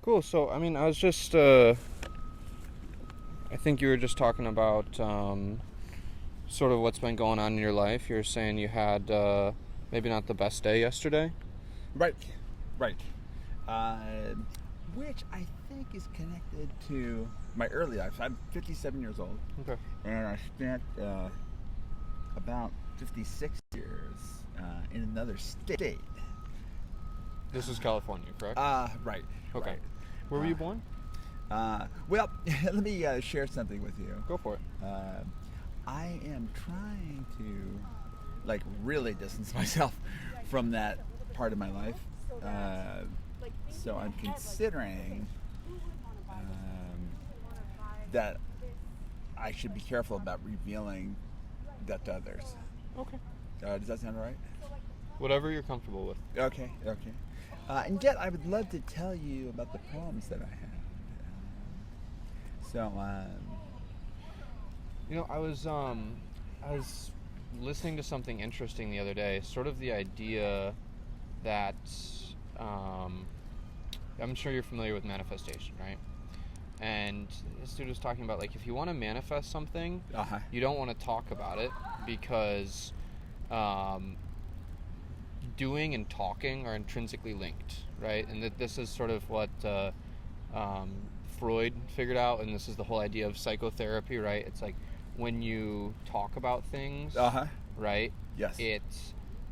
Cool. So, I mean, I was just, I think you were just talking about sort of what's been going on in your life. You were saying you had maybe not the best day yesterday. Right, right. Uh, which I think is connected to my early life. I'm 57 years old, Okay. and I spent about 56 years in another state. This is California, correct? Right, Okay. right. Where were you born? Well, let me share something with you. Go for it. I am trying to, like, really distance myself from that part of my life. So I'm considering that I should be careful about revealing that to others. Okay. Does that sound all right? Whatever you're comfortable with. Okay. And yet, I would love to tell you about the poems that I had. You know, I was listening to something interesting the other day. Sort of the idea that I'm sure you're familiar with manifestation, right? And this dude was talking about, like, if you want to manifest something, you don't want to talk about it because doing and talking are intrinsically linked, right? And that this is sort of what Freud figured out, and this is the whole idea of psychotherapy, right? It's like when you talk about things, right? Yes. It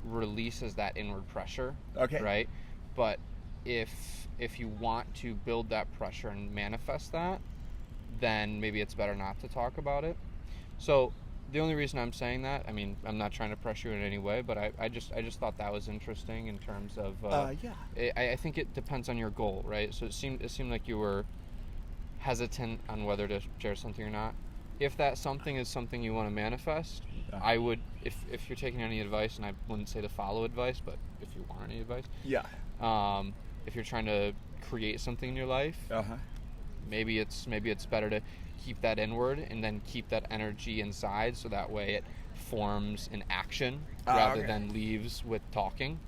releases that inward pressure, Okay. right? But if you want to build that pressure and manifest that, then maybe it's better not to talk about it. So the only reason I'm saying that, I mean, I'm not trying to pressure you in any way, but I just thought that was interesting in terms of I think it depends on your goal, right? So it seemed like you were hesitant on whether to share something or not. If that something is something you want to manifest, I would, if you're taking any advice, and I wouldn't say to follow advice, but if you want any advice, if you're trying to create something in your life, maybe it's better to keep that inward and then keep that energy inside, so that way it forms an action rather than leaves with talking.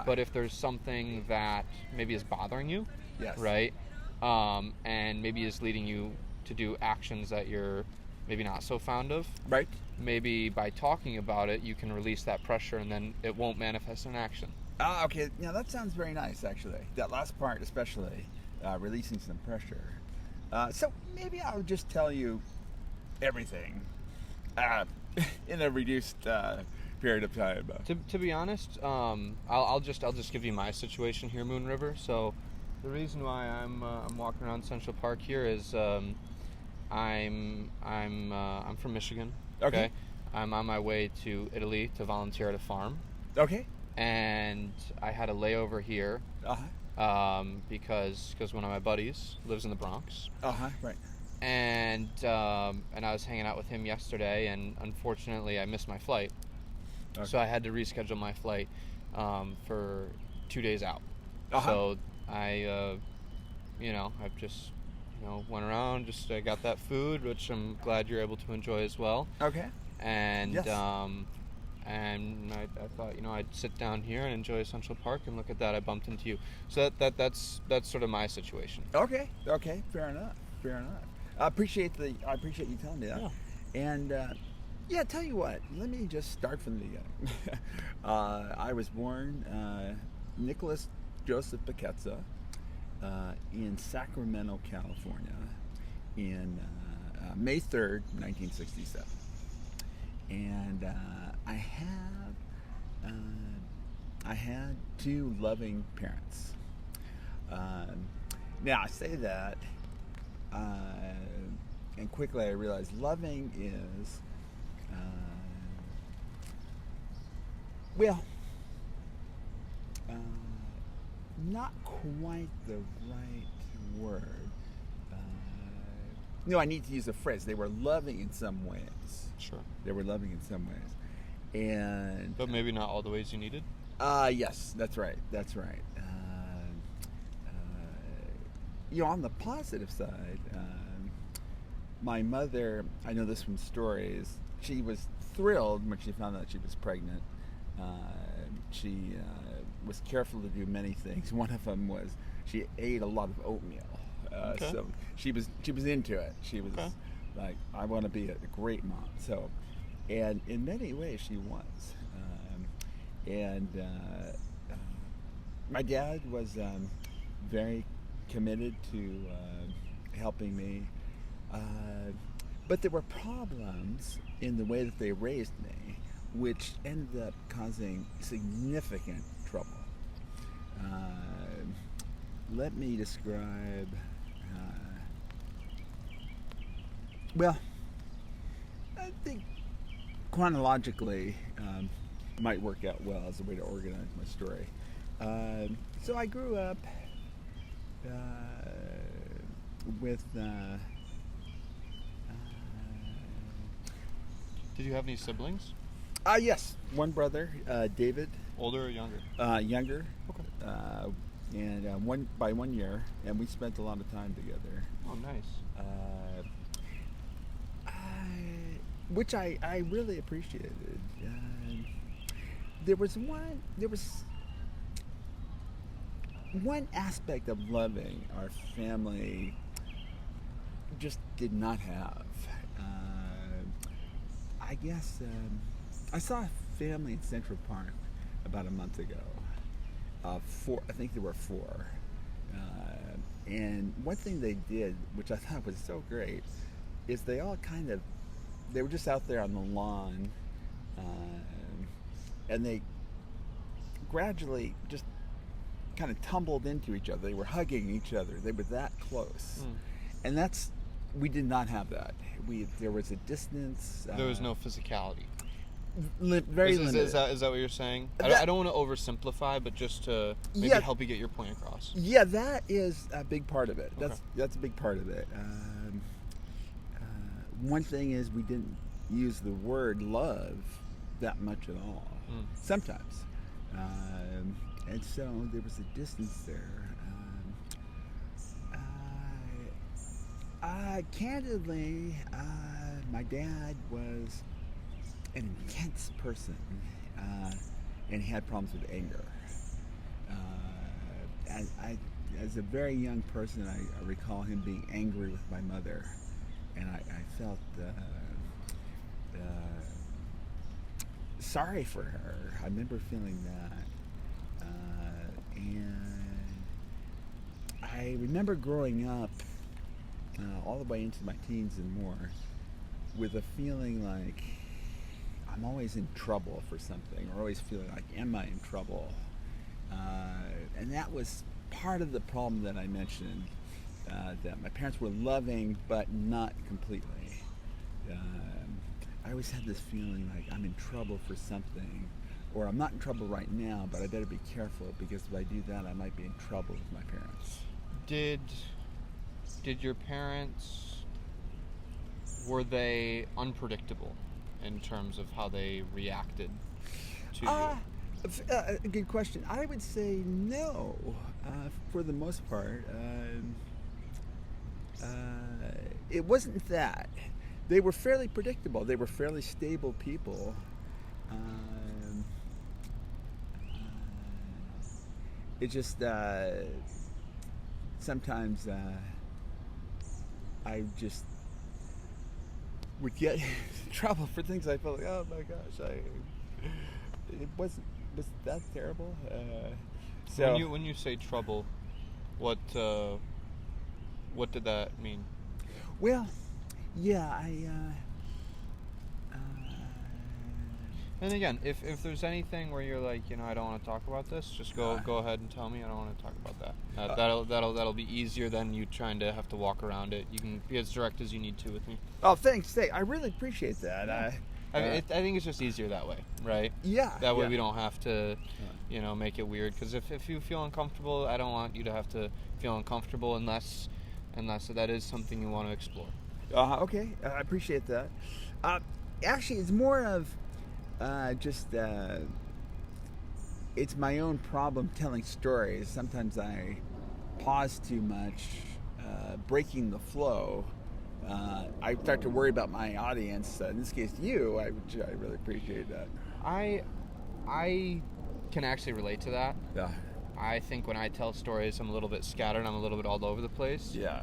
But if there's something that maybe is bothering you, Yes. right, and maybe is leading you to do actions that you're maybe not so fond of, Right. maybe by talking about it you can release that pressure and then it won't manifest in action. Okay. Now that sounds very nice, actually. That last part, especially, releasing some pressure. So maybe I'll just tell you everything in a reduced period of time. To be honest, I'll just give you my situation here, Moonriver. So the reason why I'm walking around Central Park here is I'm from Michigan. Okay. I'm on my way to Italy to volunteer at a farm. Okay. And I had a layover here because one of my buddies lives in the Bronx. Right. And I was hanging out with him yesterday, and unfortunately I missed my flight. Okay. So I had to reschedule my flight for 2 days out. So I, I've just, went around, just got that food, which I'm glad you're able to enjoy as well. Okay. And yes. And I thought, I'd sit down here and enjoy Central Park, and look at that, I bumped into you. So that's sort of my situation. Okay. Fair enough. I appreciate you telling me that. Yeah. And tell you what, let me just start from the beginning. I was born Nicholas Joseph Piquetza in Sacramento, California, in May 3rd, 1967. And I had two loving parents. Now I say that, and quickly I realized loving is, not quite the right word. I need to use a phrase. They were loving in some ways. Sure. They were loving in some ways. But maybe not all the ways you needed? Yes, that's right. On the positive side, my mother, I know this from stories, she was thrilled when she found out she was pregnant. She was careful to do many things. One of them was she ate a lot of oatmeal. Okay. So she was into it. She was Okay. like, I want to be a great mom. So, and in many ways she was. My dad was very committed to helping me, but there were problems in the way that they raised me, which ended up causing significant trouble. Let me describe. Well, I think chronologically might work out well as a way to organize my story. So I grew up with. Did you have any siblings? Yes, one brother, David. Older or younger? Younger. Okay. And one by 1 year, and we spent a lot of time together. Oh, nice. Which I really appreciated. There was one aspect of loving our family just did not have. I guess I saw a family in Central Park about a month ago. Four, I think there were four. And one thing they did, which I thought was so great, is they were just out there on the lawn, and they gradually just kind of tumbled into each other. They were hugging each other. They were that close. And we did not have that. There was a distance. There was no physicality. Very limited. Is that what you're saying? I don't want to oversimplify, but just to maybe help you get your point across. Yeah, that is a big part of it. Okay. That's a big part of it. One thing is we didn't use the word love that much at all. Sometimes. And so there was a distance there. Candidly, my dad was an intense person, and he had problems with anger. As a very young person, I recall him being angry with my mother, and I felt sorry for her. I remember feeling that, and I remember growing up all the way into my teens and more with a feeling like I'm always in trouble for something, or always feeling like, am I in trouble? And that was part of the problem that I mentioned, that my parents were loving, but not completely. I always had this feeling like I'm in trouble for something, or I'm not in trouble right now, but I better be careful, because if I do that, I might be in trouble with my parents. Did your parents, were they unpredictable in terms of how they reacted to you? A good question. I would say no, for the most part. It wasn't that. They were fairly predictable. They were fairly stable people. It just sometimes I just would get in trouble for things I felt like, oh my gosh, it was that terrible. So when you say trouble, what did that mean? Well, yeah, and again, if there's anything where you're like, I don't want to talk about this, just go ahead and tell me. I don't want to talk about that. That'll be easier than you trying to have to walk around it. You can be as direct as you need to with me. Oh, thanks. I really appreciate that. I think it's just easier that way, right? Yeah. That way we don't have to, make it weird. Because if you feel uncomfortable, I don't want you to have to feel uncomfortable unless that is something you want to explore. Okay, I appreciate that. Actually, it's more of it's my own problem telling stories. Sometimes I pause too much, breaking the flow. I start to worry about my audience. In this case, you. I really appreciate that. I can actually relate to that. Yeah. I think when I tell stories, I'm a little bit scattered. I'm a little bit all over the place. Yeah.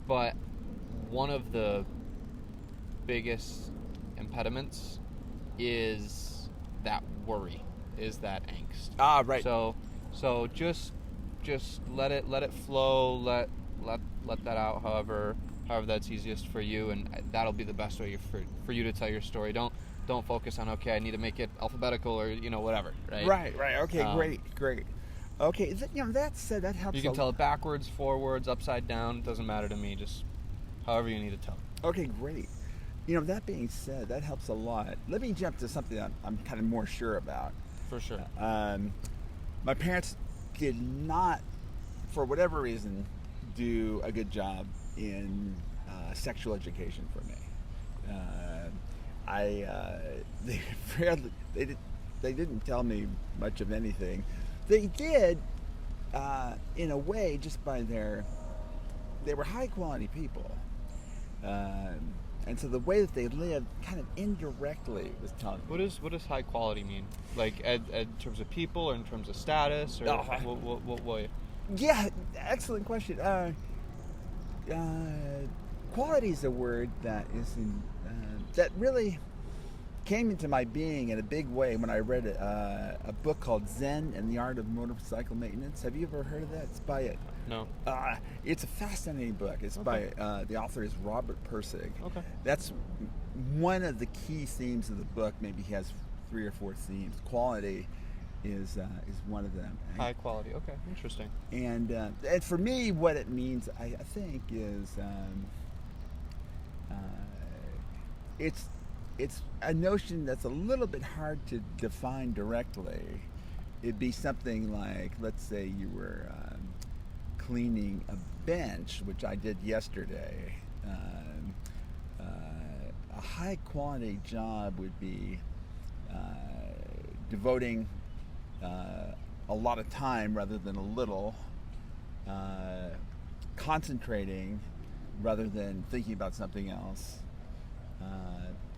But one of the biggest impediments is that worry, is that angst. Ah, right. So just let it flow. Let that out. However that's easiest for you, and that'll be the best way for you to tell your story. Don't focus on, okay, I need to make it alphabetical or whatever. Right. Right. Okay. Great. Okay. That said, that helps. You can tell it backwards, forwards, upside down. It doesn't matter to me. Just however you need to tell it. Okay. Great. That being said, that helps a lot. Let me jump to something that I'm kind of more sure about. For sure. My parents did not, for whatever reason, do a good job in sexual education for me. They didn't tell me much of anything. They did, in a way, just by they were high quality people. And so the way that they lived kind of indirectly was telling me. What does high quality mean? Like in terms of people or in terms of status or what? Yeah, excellent question. Quality is a word that that really came into my being in a big way when I read a book called Zen and the Art of Motorcycle Maintenance. Have you ever heard of that? It's by No. It's a fascinating book. It's by the author is Robert Pirsig. Okay. That's one of the key themes of the book. Maybe he has 3 or 4 themes. Quality is one of them. High quality. Okay, interesting. And for me, what it means, I think, is it's a notion that's a little bit hard to define directly. It'd be something like, let's say you were cleaning a bench, which I did yesterday. A high quality job would be devoting a lot of time rather than a little, concentrating rather than thinking about something else.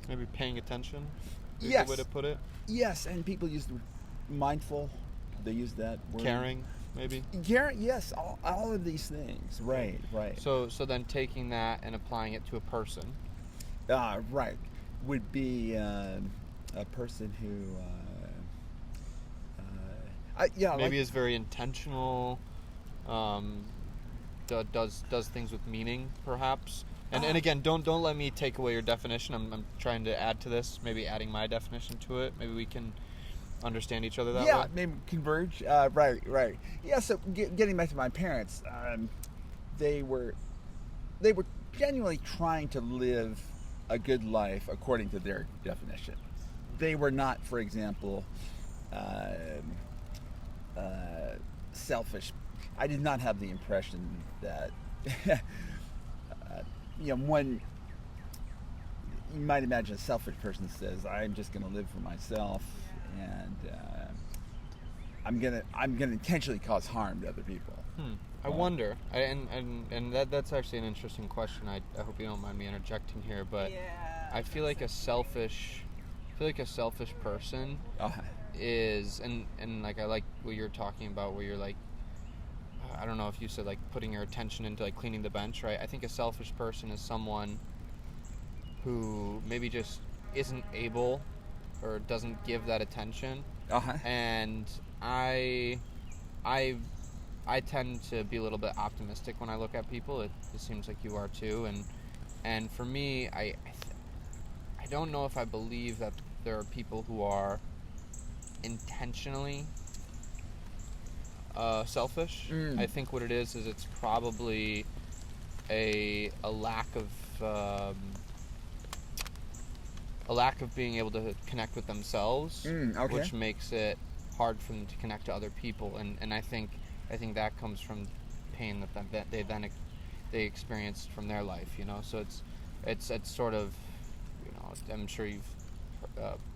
Maybe paying attention is Yes. the way to put it. Yes, and people use the mindful. They use that word. Caring, maybe. Caring, yes, all of these things. Right. So then taking that and applying it to a person. Right, would be a person who, maybe is very intentional. Does things with meaning, perhaps. And again, don't let me take away your definition. I'm trying to add to this, maybe adding my definition to it. Maybe we can understand each other that way. Yeah, maybe converge. Right. Yeah. So getting back to my parents, they were genuinely trying to live a good life according to their definition. They were not, for example, selfish. I did not have the impression that. One, you might imagine a selfish person says, "I'm just going to live for myself, and I'm gonna intentionally cause harm to other people." I wonder, and that's actually an interesting question. I hope you don't mind me interjecting here, but I feel like a selfish person is, and like I like what you're talking about, where you're like, I don't know if you said like putting your attention into like cleaning the bench, right? I think a selfish person is someone who maybe just isn't able or doesn't give that attention. And I tend to be a little bit optimistic when I look at people. It seems like you are too. And for me, I don't know if I believe that there are people who are intentionally selfish. I think what it is it's probably a lack of being able to connect with themselves, which makes it hard for them to connect to other people. And I think that comes from pain that they experienced from their life. So it's sort of, I'm sure you've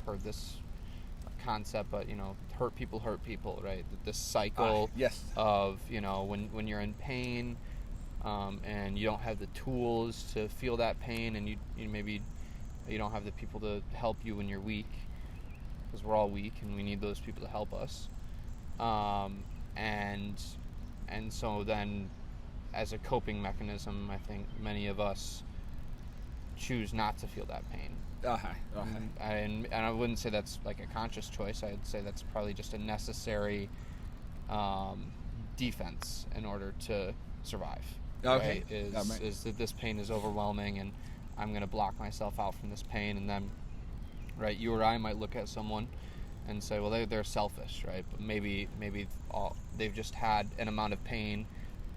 heard this concept, but hurt people, right? This cycle of when you're in pain, and you don't have the tools to feel that pain, and you maybe you don't have the people to help you when you're weak, because we're all weak and we need those people to help us. and so then, as a coping mechanism, I think many of us choose not to feel that pain. And I wouldn't say that's like a conscious choice. I'd say that's probably just a necessary defense in order to survive. Okay. Right? Is that this pain is overwhelming, and I'm going to block myself out from this pain, and then, right, you or I might look at someone and say, well, they're selfish, right? But maybe they've just had an amount of pain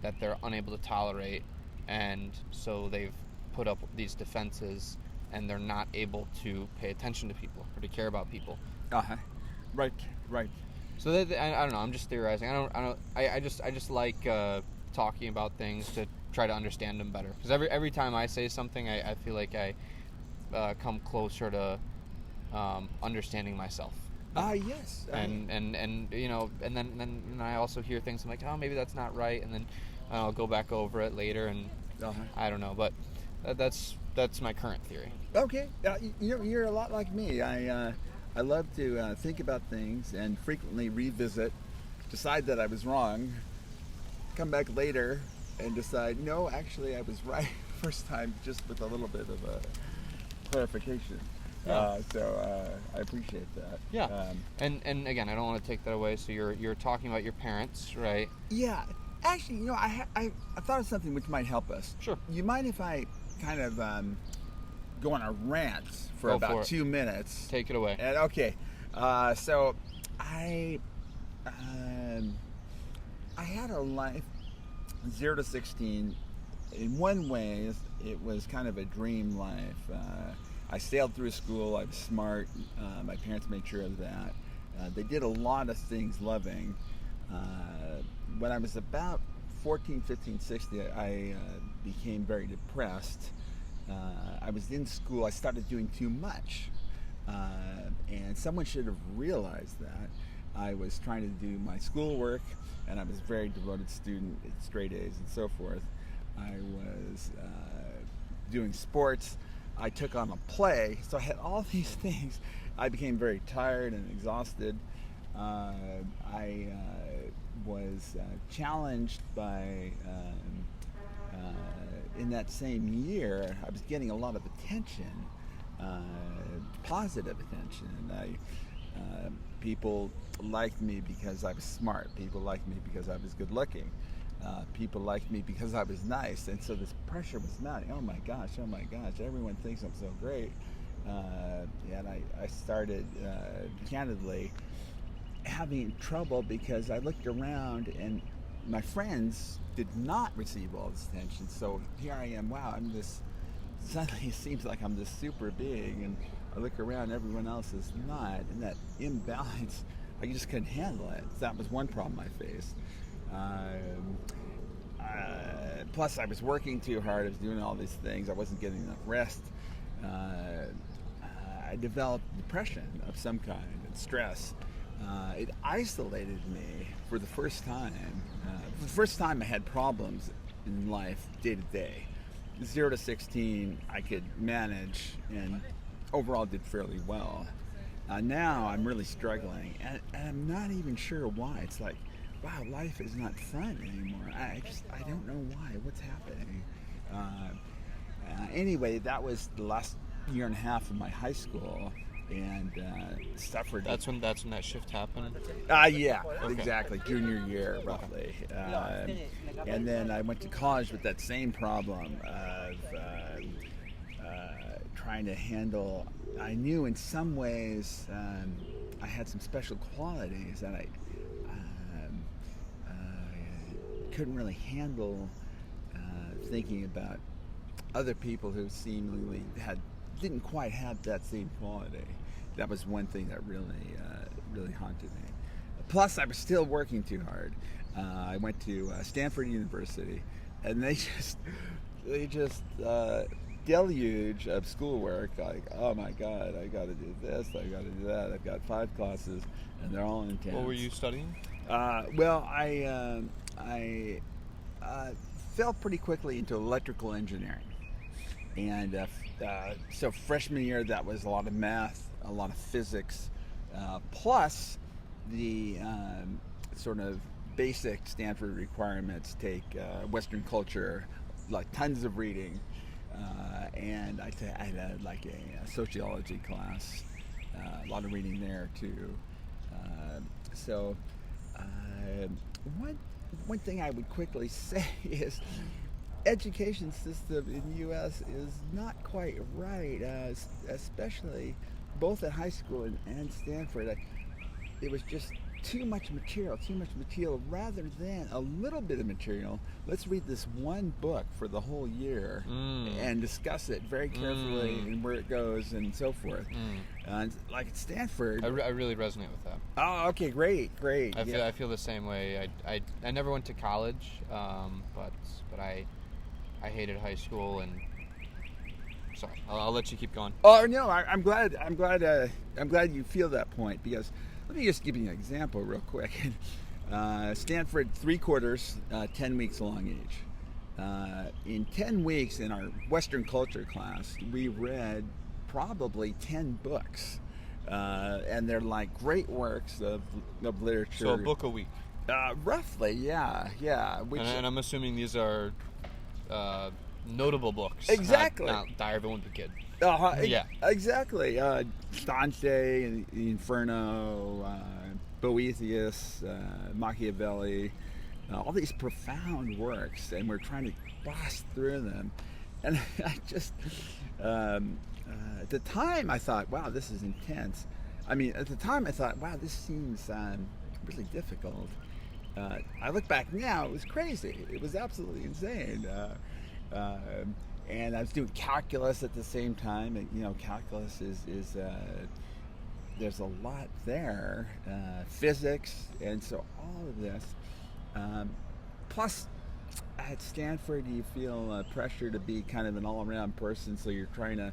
that they're unable to tolerate, and so they've put up these defenses, and they're not able to pay attention to people or to care about people. Right. So I don't know. I'm just theorizing. I just like talking about things to try to understand them better. Because every time I say something, I feel like I come closer to understanding myself. Yes. And you know, and then I also hear things. I'm like, oh, maybe that's not right, and then I'll go back over it later, and I don't know. But that's my current theory. Okay. You're a lot like me. I love to think about things and frequently revisit, decide that I was wrong, come back later and decide, no, actually I was right first time, just with a little bit of a clarification. Yeah. So I appreciate that. Yeah. And again, I don't want to take that away. So you're talking about your parents, right? Yeah. Actually, you know, I thought of something which might help us. Sure. You mind if I kind of go on a rant for about 2 minutes? Take it away. And, okay. So I had a life 0 to 16. In one way, it was kind of a dream life. I sailed through school. I was smart. My parents made sure of that. They did a lot of things loving. When I was about 14, 15, 16, I became very depressed. I was in school. I started doing too much. And someone should have realized that. I was trying to do my schoolwork, and I was a very devoted student, straight A's and so forth. I was doing sports. I took on a play, so I had all these things. I became very tired and exhausted. I was challenged by, in that same year, I was getting a lot of attention, positive attention. People liked me because I was smart. People liked me because I was good looking. People liked me because I was nice, and so this pressure was mounting. Oh my gosh, everyone thinks I'm so great. And I started, candidly, having trouble because I looked around and my friends did not receive all this attention. So here I am, wow, suddenly it seems like I'm this super big, and I look around, everyone else is not, and that imbalance, I just couldn't handle it. That was one problem I faced. Plus, I was working too hard. I was doing all these things. I wasn't getting enough rest. I developed depression of some kind and stress. It isolated me for the first time. For the first time I had problems in life day to day. 0 to 16, I could manage and overall did fairly well. Now I'm really struggling, and I'm not even sure why. It's like, wow, life is not fun anymore. I don't know why. What's happening? Anyway, that was the last year and a half of my high school, and suffered. That's when that shift happened. Yeah, Okay. Exactly, junior year roughly. And then I went to college with that same problem of trying to handle. I knew in some ways I had some special qualities, and I couldn't really handle thinking about other people who seemingly didn't quite have that same quality. That was one thing that really haunted me. Plus, I was still working too hard. I went to Stanford University, and they just deluge of schoolwork. Like, oh my God, I got to do this, I got to do that. I've got 5 classes, and they're all intense. What were you studying? Well, I fell pretty quickly into electrical engineering, and so freshman year that was a lot of math, a lot of physics, plus the sort of basic Stanford requirements. Take Western culture, like tons of reading, and I had like a sociology class, a lot of reading there too. So one thing I would quickly say is education system in the U.S. is not quite right, especially both at high school and Stanford. It was just too much material rather than a little bit of material. Let's read this one book for the whole year and discuss it very carefully and where it goes and so forth. And like at Stanford, I really resonate with that. Oh, okay, great. I feel the same way. I never went to college, but I hated high school, and sorry, I'll let you keep going. Oh no, I'm glad you feel that point, because let me just give you an example real quick. Stanford 3 quarters, 10 weeks long each. In 10 weeks in our Western culture class, we read probably 10 books, and they're like great works of literature. So a book a week. Roughly, yeah. And I'm assuming these are notable books. Exactly. Not Diary of a Wimpy Kid. Yeah. Exactly. Dante and the Inferno, Boethius, Machiavelli, all these profound works, and we're trying to blast through them. And I just, at the time I thought, wow, this is intense. I mean, at the time I thought, wow, this seems really difficult. I look back now, it was crazy. It was absolutely insane. And I was doing calculus at the same time. And, calculus is there's a lot there, physics, and so all of this. Plus, at Stanford, you feel pressure to be kind of an all-around person, so you're trying to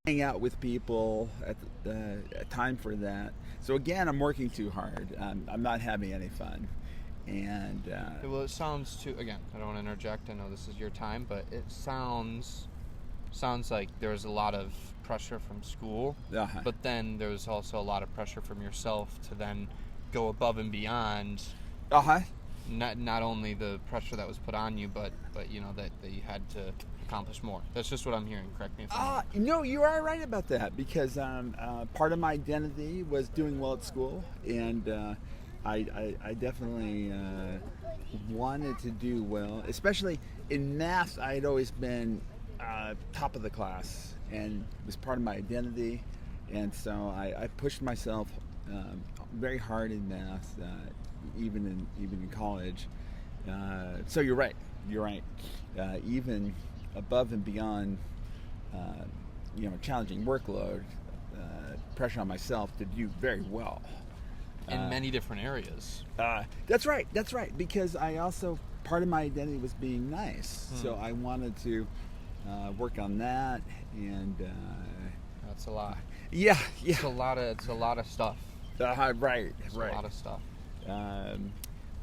hang out with people at time for that. So again, I'm working too hard. I'm not having any fun. And well, it sounds too. Again, I don't want to interject. I know this is your time, but it sounds like there's a lot of pressure from school, but then there's also a lot of pressure from yourself to then go above and beyond. Not only the pressure that was put on you, but that you had to accomplish more. That's just what I'm hearing. Correct me if I'm wrong. No, you are right about that, because part of my identity was doing well at school, and I definitely wanted to do well, especially in math. I had always been top of the class, and it was part of my identity, and so I pushed myself very hard in math, even in college. So you're right. Even above and beyond, challenging workload, pressure on myself to do very well. In many different areas. That's right. Because I also, part of my identity was being nice. So I wanted to work on that, and that's a lot. Yeah. It's a lot of stuff. Right. It's a lot of stuff.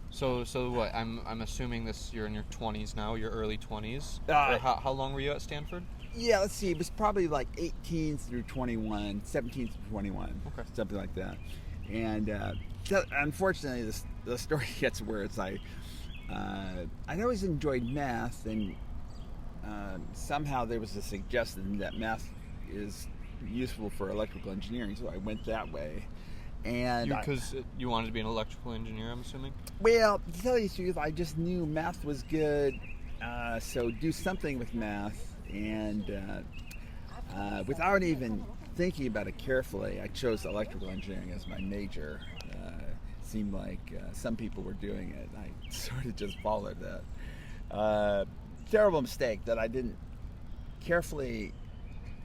So what? I'm assuming you're in your 20s now. Your early 20s. How long were you at Stanford? Yeah, let's see. It was probably like 18 through 21, 17 through 21, something like that. And unfortunately, the story gets worse. I always enjoyed math, and somehow there was a suggestion that math is useful for electrical engineering, so I went that way. And because you wanted to be an electrical engineer, I'm assuming? Well, to tell you the truth, I just knew math was good, so do something with math. And without even thinking about it carefully, I chose electrical engineering as my major. Seemed like some people were doing it. I sort of just followed that. Terrible mistake that I didn't carefully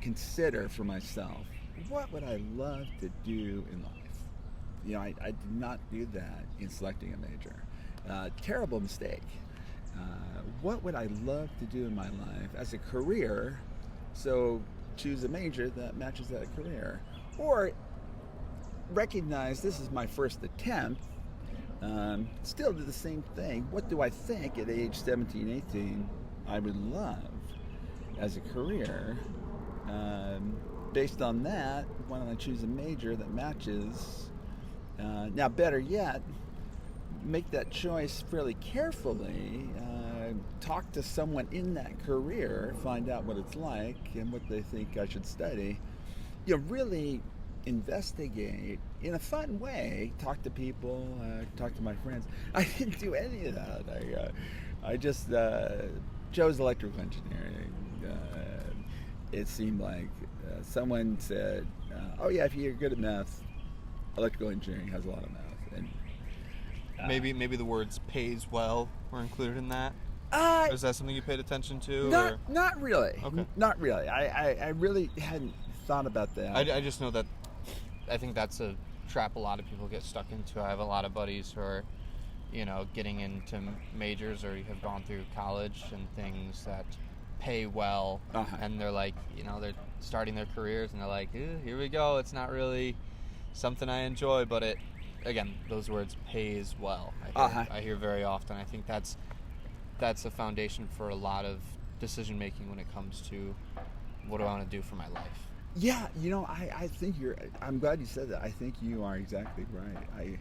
consider for myself. What would I love to do in life? I did not do that in selecting a major. Terrible mistake. What would I love to do in my life as a career? So choose a major that matches that career. Or recognize this is my first attempt. Still do the same thing. What do I think at age 17, 18 I would love as a career? Based on that, why don't I choose a major that matches? Now, better yet, make that choice fairly carefully. Talk to someone in that career, find out what it's like and what they think I should study. Really investigate in a fun way. Talk to people, talk to my friends. I didn't do any of that. I just chose electrical engineering. It seemed like someone said, "Oh yeah, if you're good at math, electrical engineering has a lot of math." And maybe the words "pays well" were included in that. Is that something you paid attention to? Not really. Okay. Not really. I really hadn't thought about that. I just know that I think that's a trap a lot of people get stuck into. I have a lot of buddies who are, getting into majors or have gone through college and things that pay well, and they're like, they're starting their careers and they're like, here we go. It's not really something I enjoy, but it, again, those words "pays well." I hear very often. I think that's a foundation for a lot of decision making when it comes to what do I want to do for my life. Yeah, I think I'm glad you said that. I think you are exactly right.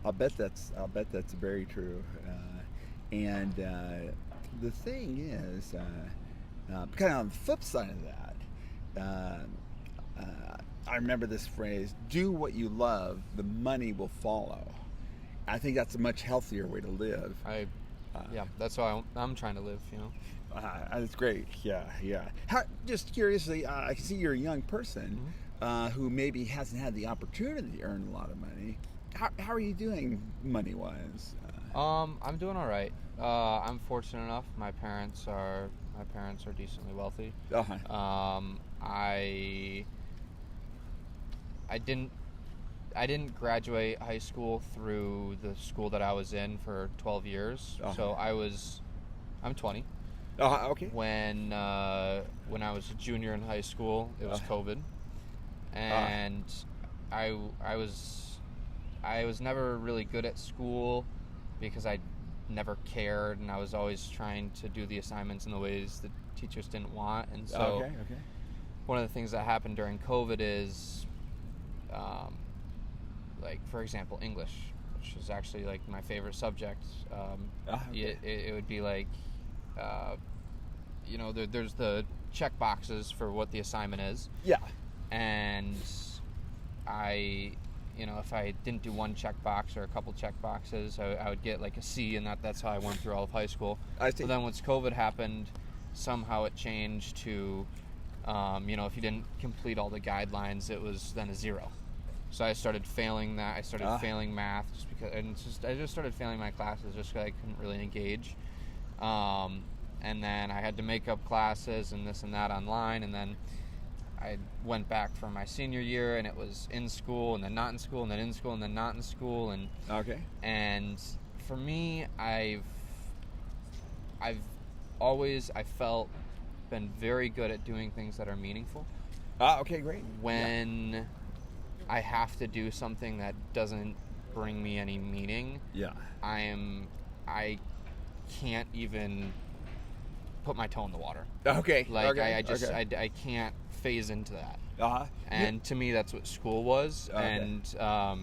I'll bet that's very true. And the thing is, kind of on the flip side of that, I remember this phrase: "Do what you love, the money will follow." I think that's a much healthier way to live. Yeah, that's how I'm trying to live. That's great. Yeah. Just curiously, I see you're a young person who maybe hasn't had the opportunity to earn a lot of money. How are you doing money-wise? I'm doing all right. I'm fortunate enough. My parents are decently wealthy. I didn't graduate high school through the school that I was in for 12 years. So I'm 20. Okay. When I was a junior in high school, it was COVID, and I was never really good at school because I never cared, and I was always trying to do the assignments in the ways that teachers didn't want. And so one of the things that happened during COVID is, like, for example, English, which is actually like my favorite subject. It would be like, there's the check boxes for what the assignment is. Yeah. And if I didn't do one check box or a couple check boxes, I would get like a C, and that's how I went through all of high school. I see. So then once COVID happened, somehow it changed to, if you didn't complete all the guidelines, it was then a 0. So I started failing that. I started failing math I just started failing my classes just because I couldn't really engage. And then I had to make up classes and this and that online, and then I went back for my senior year, and it was in school and then not in school and then in school and then not in school. And for me, I've always, I felt, been very good at doing things that are meaningful. Okay, great. When I have to do something that doesn't bring me any meaning, I can't even put my toe in the water. Okay. I can't phase into that. And to me, that's what school was. And so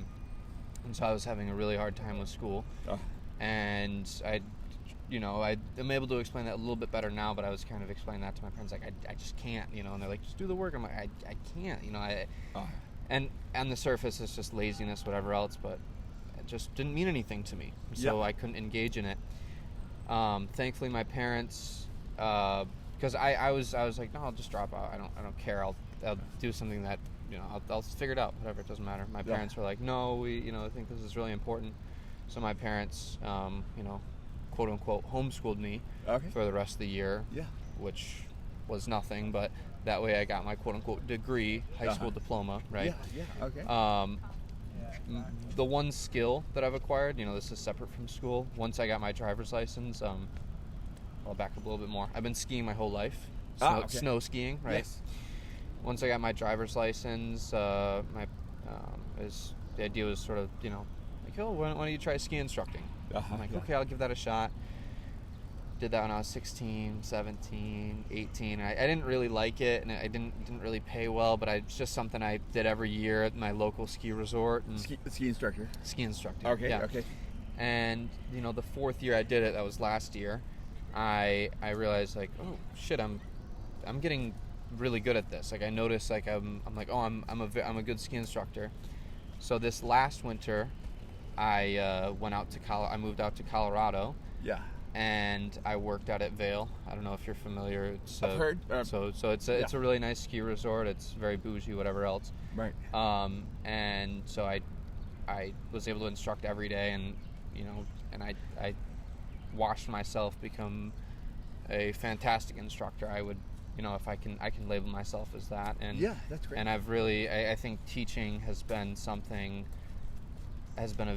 I was having a really hard time with school. And I'm able to explain that a little bit better now, but I was kind of explaining that to my parents, like, I just can't, and they're like, just do the work. I'm like, I can't, and on the surface it's just laziness, whatever else, but it just didn't mean anything to me, so I couldn't engage in it. Thankfully, my parents, because I was like, no, I'll just drop out. I don't care. I'll do something that I'll figure it out. Whatever, it doesn't matter. My parents were like, no, we I think this is really important. So my parents, quote unquote, homeschooled me for the rest of the year, which was nothing, but that way I got my quote unquote degree, high school diploma, right? The one skill that I've acquired, this is separate from school. Once I got my driver's license, I'll back up a little bit more. I've been skiing my whole life, snow skiing, right? Yes. Once I got my driver's license, the idea was sort of, like, oh, why don't you try ski instructing? I'm like, okay, I'll give that a shot. Did that when I was 16, 17, 18. I didn't really like it, and I didn't really pay well, but it's just something I did every year at my local ski resort. And ski instructor. Ski instructor. Okay. Yeah. Okay. And the fourth year I did it, that was last year, I realized like, oh shit, I'm getting really good at this. Like I noticed like I'm like, oh, I'm a good ski instructor. So this last winter, I went out to I moved out to Colorado. Yeah. And I worked out at Vail. I don't know if you're familiar. I've heard. So it's a really nice ski resort. It's very bougie, whatever else. Right. And so I was able to instruct every day, and and I watched myself become a fantastic instructor. I would, if I can label myself as that. And yeah, that's great. And I've really, I think teaching has been a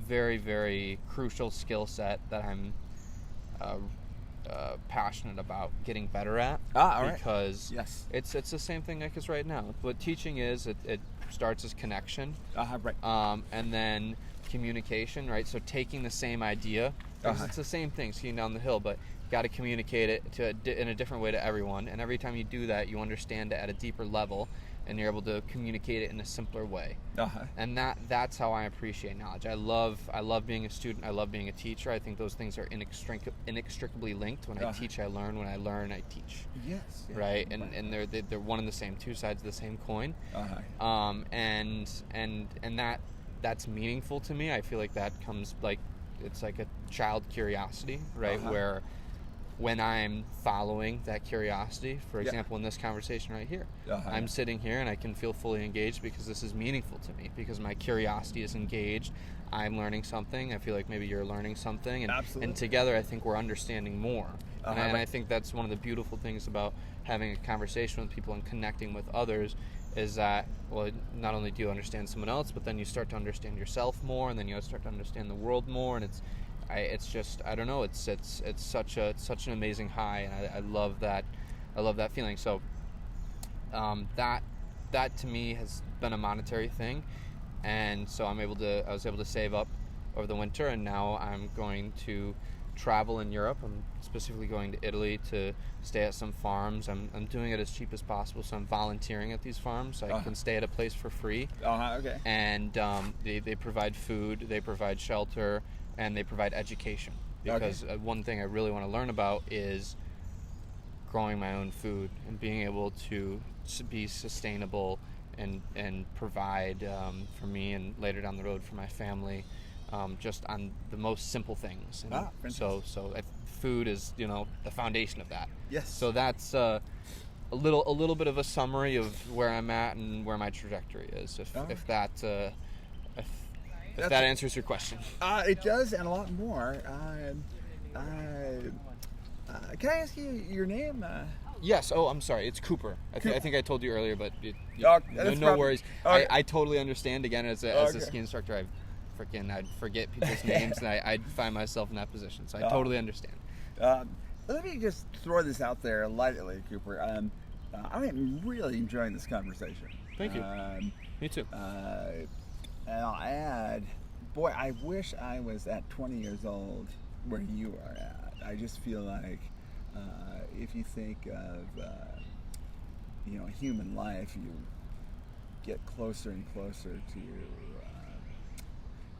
very, very crucial skill set that I'm passionate about getting better at. All right. Because yes, it's the same thing like as right now. What teaching is, it starts as connection. Right. And then communication, right? So taking the same idea, because it's the same thing, skiing down the hill, but you got to communicate it in a different way to everyone. And every time you do that, you understand it at a deeper level, and you're able to communicate it in a simpler way. And that's how I appreciate knowledge. I love being a student. I love being a teacher. I think those things are inextricably linked. When I teach, I learn. When I learn, I teach. Yes. Right. And they're one and the same, two sides of the same coin. And that's meaningful to me. I feel like that comes like it's like a child curiosity, right? Where when I'm following that curiosity, for example, in this conversation right here, I'm sitting here and I can feel fully engaged because this is meaningful to me, because my curiosity is engaged. I'm learning something. I feel like maybe you're learning something. And together I think we're understanding more. And I think that's one of the beautiful things about having a conversation with people and connecting with others is that, well, not only do you understand someone else, but then you start to understand yourself more, and then you start to understand the world more, and it's just I don't know, it's such an amazing high, and I love that feeling. So that to me has been a monetary thing, and so I was able to save up over the winter, and now I'm going to travel in Europe. I'm specifically going to Italy to stay at some farms. I'm doing it as cheap as possible, so I'm volunteering at these farms so I can stay at a place for free. Okay. And they provide food, they provide shelter, and they provide education, because one thing I really want to learn about is growing my own food and being able to be sustainable and provide for me and later down the road for my family, just on the most simple things. And so food is the foundation of that. Yes. So that's a little bit of a summary of where I'm at and where my trajectory is. If that answers your question. It does, and a lot more. Can I ask you your name? Yes. Oh, I'm sorry. It's Cooper. I think I told you earlier, but no worries. Okay. I totally understand. Again, as a ski instructor, I'd forget people's names, and I'd find myself in that position. So I totally understand. Let me just throw this out there lightly, Cooper. I am really enjoying this conversation. Thank you. Me too. And I'll add, boy, I wish I was at 20 years old where you are at. I just feel like if you think of human life, you get closer and closer to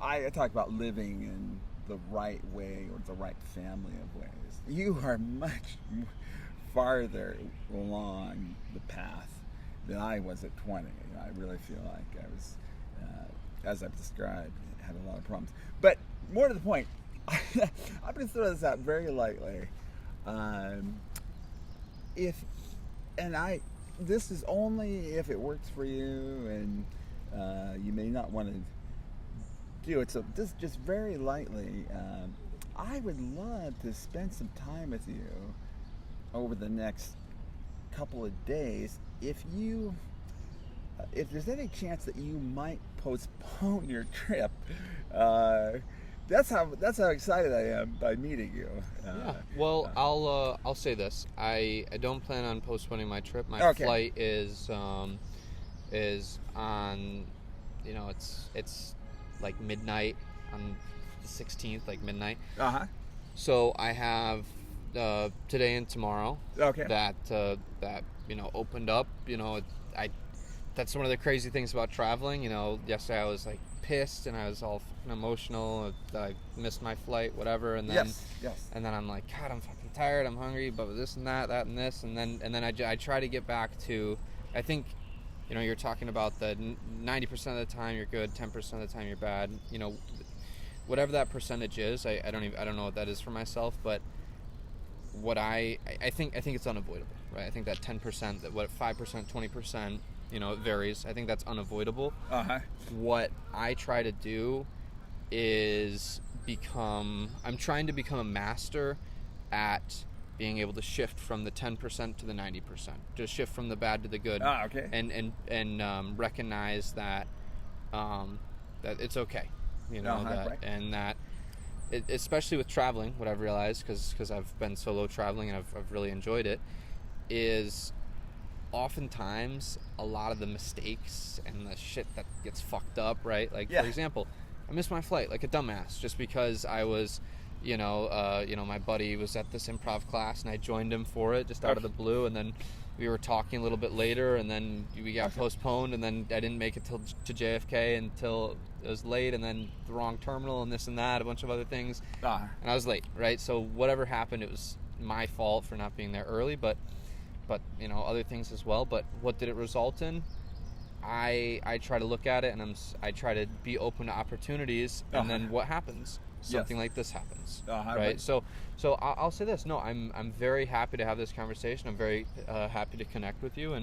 I talk about living in the right way or the right family of ways. You are much farther along the path than I was at 20. I really feel like I was, as I've described, had a lot of problems. But more to the point, I'm going to throw this out very lightly. This is only if it works for you, and you may not want to do it. So just very lightly, I would love to spend some time with you over the next couple of days. If there's any chance that you might postpone your trip, that's how excited I am by meeting you. Yeah. Well, I'll say this: I don't plan on postponing my trip. My flight is on it's like midnight on the 16th, like midnight. So I have today and tomorrow that opened up. that's one of the crazy things about traveling. Yesterday I was like pissed and I was all fucking emotional. I missed my flight, whatever, and then yes. and then I'm like, God, I'm fucking tired. I'm hungry, but this and that and this, and then I try to get back to, I think, you're talking about the 90% of the time you're good, 10% of the time you're bad. Whatever that percentage is, I don't know what that is for myself, but what I think it's unavoidable, right? I think that 10%, that 5%, 20%, it varies. I think that's unavoidable. What I try to do is I'm trying to become a master at being able to shift from the 10% to the 90%, just shift from the bad to the good, okay. and recognize that that it's okay, right. and that especially with traveling, what I've realized, because I've been solo traveling and I've really enjoyed it, is oftentimes a lot of the mistakes and the shit that gets fucked up, right? Like, for example, I missed my flight like a dumbass just because I was, my buddy was at this improv class and I joined him for it just out of the blue, and then we were talking a little bit later, and then we got postponed, and then I didn't make it to JFK until it was late, and then the wrong terminal and this and that, a bunch of other things, and I was late, right? So whatever happened, it was my fault for not being there early, but other things as well. But what did it result in? I try to look at it, and I try to be open to opportunities, and then what happens? Something like this happens, right? So I'll say this. No, I'm very happy to have this conversation. I'm very happy to connect with you,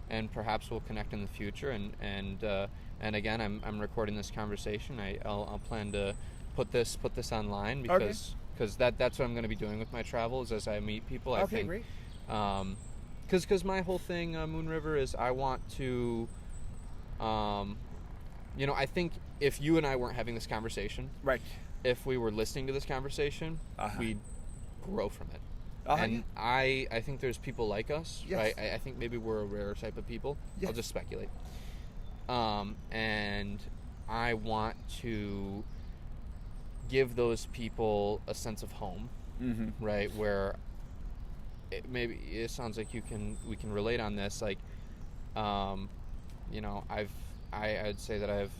and perhaps we'll connect in the future. And again, I'm recording this conversation. I'll plan to put this online because that's what I'm going to be doing with my travels as I meet people. I think. Great. Because my whole thing, Moonriver, is I want to, I think if you and I weren't having this conversation, right, if we were listening to this conversation, we'd grow from it. And I think there's people like us, right? I think maybe we're a rare type of people. I'll just speculate. And I want to give those people a sense of home, right? Where maybe it sounds like we can relate on this. Like, I'd say that I have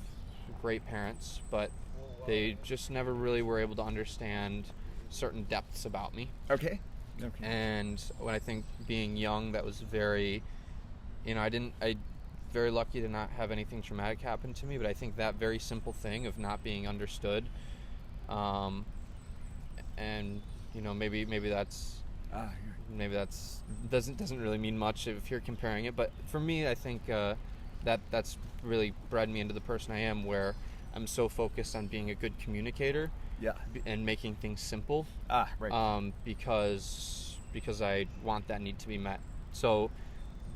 great parents, but they just never really were able to understand certain depths about me. Okay. And when I think being young, that was very, I very lucky to not have anything traumatic happen to me, but I think that very simple thing of not being understood, and maybe that's doesn't really mean much if you're comparing it, but for me, I think that's really bred me into the person I am, where I'm so focused on being a good communicator, and making things simple, because I want that need to be met. So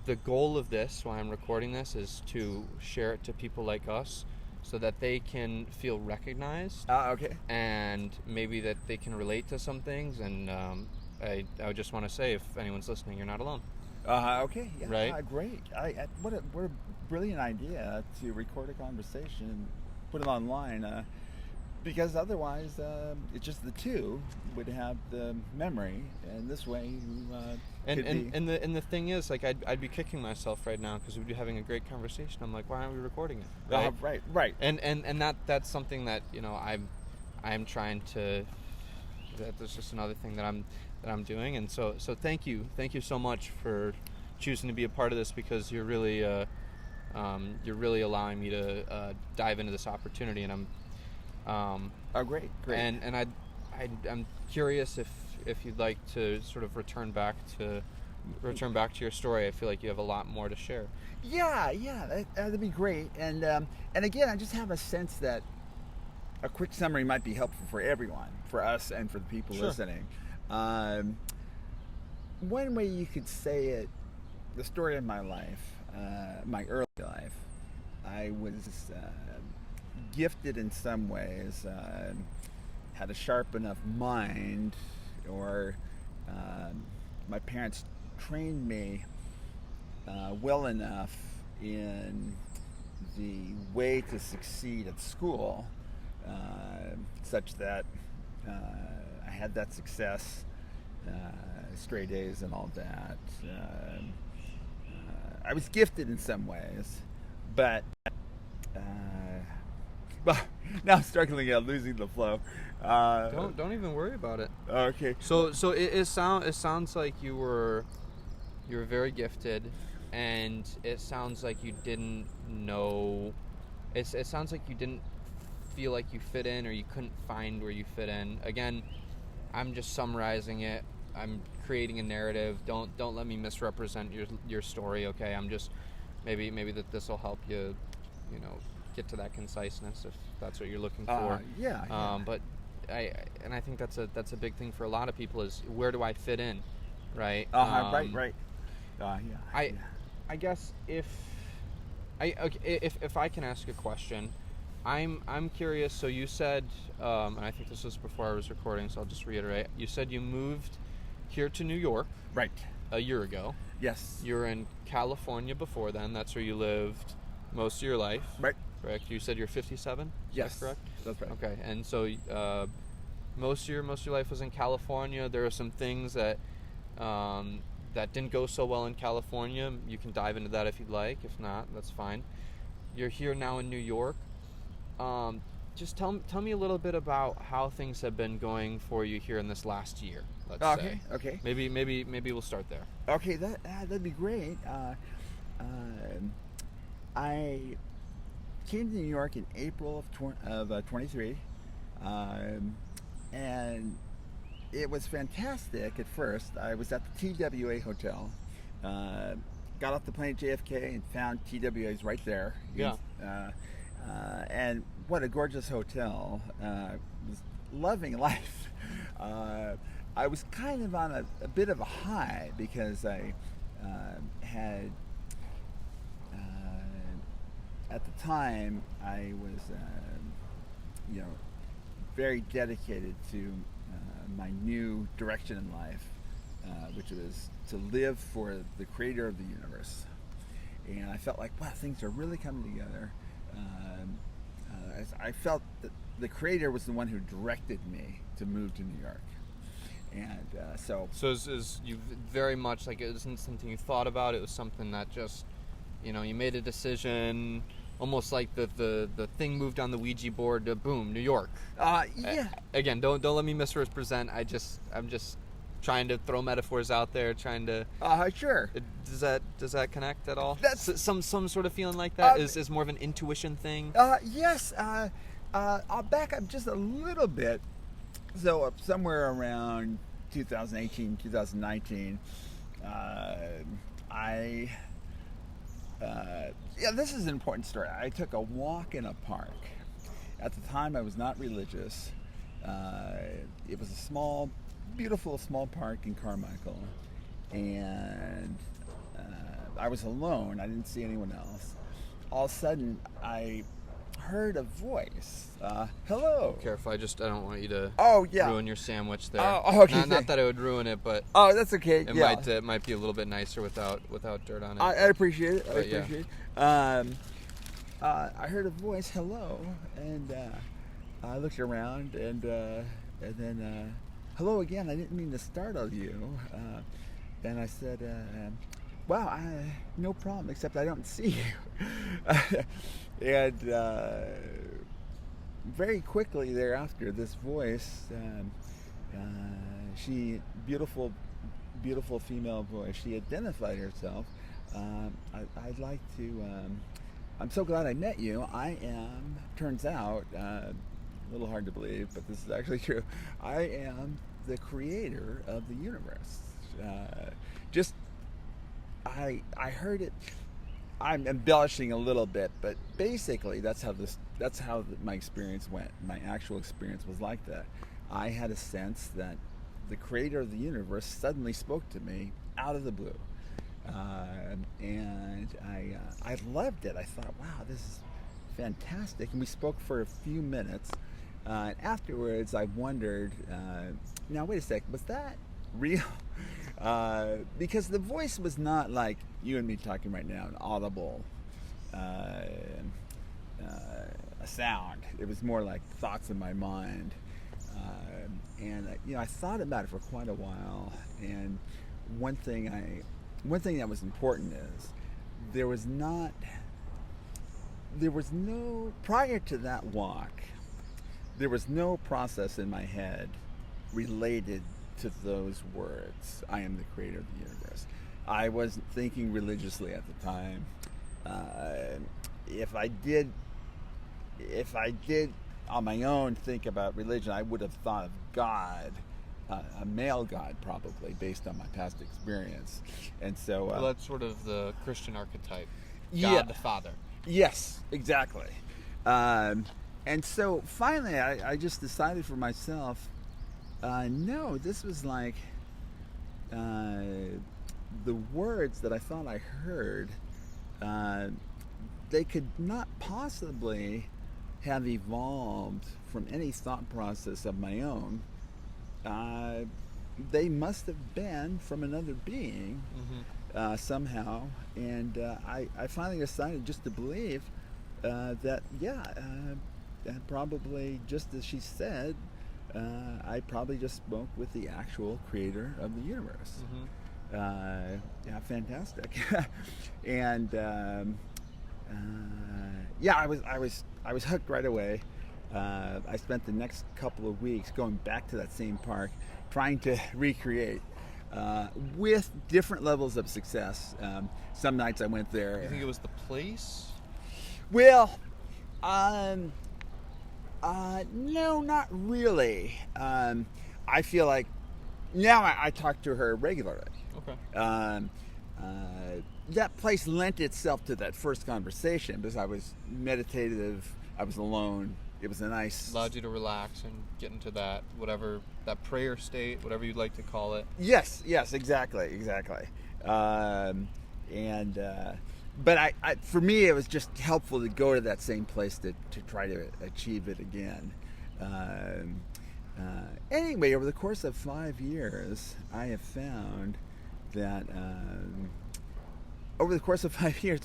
the goal of this, when I'm recording this, is to share it to people like us, so that they can feel recognized, and maybe that they can relate to some things. And I would just want to say, if anyone's listening, you're not alone. Right. Great. What a brilliant idea to record a conversation and put it online, because otherwise it's just the two would have the memory, and this way the thing is, like, I'd be kicking myself right now because we'd be having a great conversation. I'm like, why aren't we recording it? Right. And that's something that I'm trying to. That's just another thing that I'm doing, and so thank you so much for choosing to be a part of this, because you're really allowing me to dive into this opportunity, and I'm great. And I'm curious if you'd like to sort of return back to your story. I feel like you have a lot more to share. That'd be great. And again, I just have a sense that a quick summary might be helpful for everyone, for us and for the people listening. One way you could say it, the story of my life, my early life, I was gifted in some ways, had a sharp enough mind, or my parents trained me well enough in the way to succeed at school, such that I had that success, straight A's and all that. I was gifted in some ways, but well, now I'm struggling at losing the flow. Don't even worry about it. Okay. So it sounds like you were very gifted, and it sounds like you didn't know. It sounds like you didn't feel like you fit in, or you couldn't find where you fit in. Again, I'm just summarizing it. I'm creating a narrative. Don't let me misrepresent your story. Okay, I'm just maybe that this will help you, get to that conciseness if that's what you're looking for. Yeah. But I think that's a big thing for a lot of people is, where do I fit in, right? Right. Yeah. I guess if I can ask a question, I'm curious. So you said, and I think this was before I was recording, so I'll just reiterate. You said you moved here to New York, right, a year ago. Yes. You were in California before then. That's where you lived most of your life. Right. Correct. You said you're 57. Yes. Is that correct? That's right. Okay. And so most of your life was in California. There are some things that that didn't go so well in California. You can dive into that if you'd like. If not, that's fine. You're here now in New York. Just tell me a little bit about how things have been going for you here in this last year. Let's say. Okay. Maybe we'll start there. Okay, that'd be great. I came to New York in April of 23, and it was fantastic at first. I was at the TWA hotel. Got off the plane at JFK and found TWA's right there. Yeah. And what a gorgeous hotel. Was loving life. I was kind of on a bit of a high because I had, at the time, I was, very dedicated to my new direction in life, which was to live for the creator of the universe. And I felt like, wow, things are really coming together. I felt that the creator was the one who directed me to move to New York. And so is you very much like, it wasn't something you thought about, it was something that just, you made a decision, almost like the thing moved on the Ouija board to boom, New York. Yeah. Again, don't let me misrepresent. I'm just trying to throw metaphors out there, trying to. Sure. Does that connect at all? That's some sort of feeling like that is more of an intuition thing. Yes. I'll back up just a little bit. So somewhere around 2018, 2019, this is an important story. I took a walk in a park. At the time, I was not religious. It was a small, beautiful small park in Carmichael, and I was alone. I didn't see anyone else. All of a sudden, I heard a voice. Hello. Careful, I don't want you to ruin your sandwich there. Okay. Not that it would ruin it, but that's okay. It might be a little bit nicer without dirt on it. I appreciate it. I appreciate it. I heard a voice, hello, and I looked around, and then hello again. I didn't mean to startle you. And I said, wow, no problem, except I don't see you. And very quickly thereafter, this voice, beautiful female voice, she identified herself. I'd like to, I'm so glad I met you. I am, turns out, a little hard to believe, but this is actually true. I am the creator of the universe. I heard it. I'm embellishing a little bit, but basically that's how my experience went. My actual experience was like that. I had a sense that the creator of the universe suddenly spoke to me out of the blue, and I loved it. I thought, wow, this is fantastic. And we spoke for a few minutes, and afterwards I wondered, now wait a sec, was that real? Because the voice was not like you and me talking right now, an audible a sound. It was more like thoughts in my mind, and I thought about it for quite a while. And one thing that was important is there was not there was no, prior to that walk, there was no process in my head related to those words. I am the creator of the universe. I wasn't thinking religiously at the time. Uh, if I did, if I did on my own think about religion, I would have thought of God, a male God probably, based on my past experience. And so, Well, that's sort of the Christian archetype. God yeah, the Father. yes, exactly. And so finally, I just decided for myself, no, this was like the words that I thought I heard. They could not possibly have evolved from any thought process of my own. They must have been from another being somehow, and I finally decided just to believe that, yeah, probably just as she said, I probably just spoke with the actual creator of the universe. Yeah, fantastic. And yeah, I was hooked right away. I spent the next couple of weeks going back to that same park, trying to recreate with different levels of success. Some nights I went there. You think it was the place? Well, no, not really. I feel like now I talk to her regularly. Okay. That place lent itself to that first conversation because I was meditative, I was alone. It was a nice... Allowed you to relax and get into that, whatever, that prayer state, whatever you'd like to call it. Yes, exactly. But I, for me, it was just helpful to go to that same place to try to achieve it again. Anyway, over the course of 5 years, I have found that over the course of 5 years,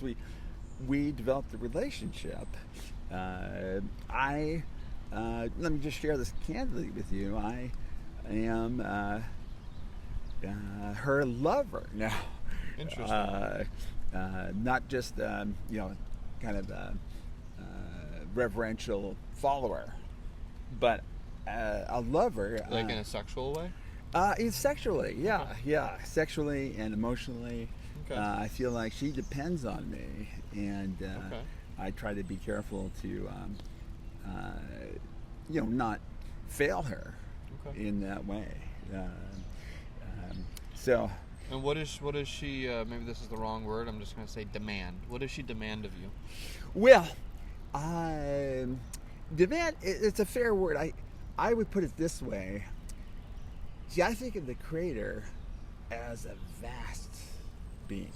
we developed a relationship. Let me just share this candidly with you. I am her lover now. Interesting. Not just kind of a reverential follower, but a lover. Like in a sexual way? Sexually, yeah, sexually and emotionally. Okay. I feel like she depends on me, and Okay. I try to be careful to, not fail her Okay. in that way. So. And what is she, maybe this is the wrong word, I'm just going to say demand. What does she demand of you? Well, demand, it's a fair word. I would put it this way. See, I think of the Creator as a vast being.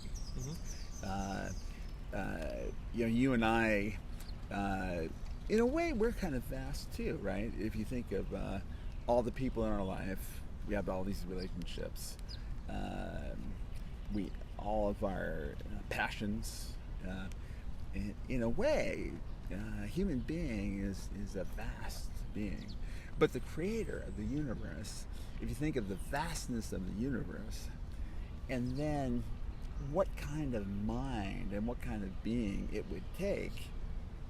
You and I, in a way, we're kind of vast too, right? If you think of all the people in our life, we have all these relationships. All of our passions. In a way, a human being is a vast being. But the Creator of the universe, if you think of the vastness of the universe, and then what kind of mind and what kind of being it would take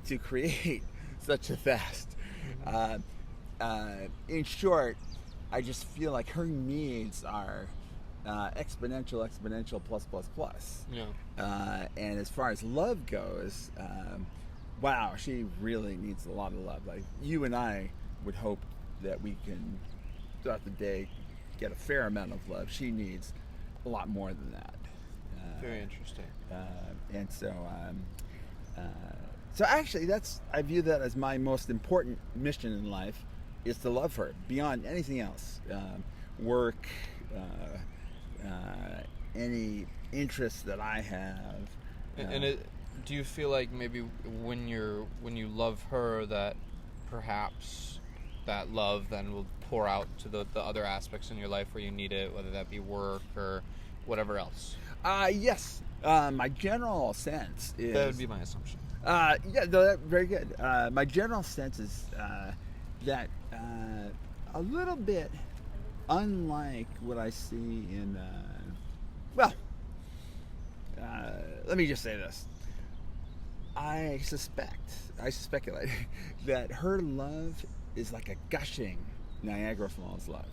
to create such a vast. In short, I just feel like her needs are exponential, plus. Yeah. And as far as love goes, wow, she really needs a lot of love. Like you and I would hope that we can, throughout the day, get a fair amount of love. She needs a lot more than that. Very interesting. And so actually, I view that as my most important mission in life, is to love her beyond anything else. Work, any interests that I have. Do you feel like maybe when you love her, that perhaps that love then will pour out to the other aspects in your life where you need it, whether that be work or whatever else? Yes. My general sense is... That would be my assumption. Very good. My general sense is that a little bit unlike what I see in... let me just say this. I speculate that her love is like a gushing Niagara Falls love.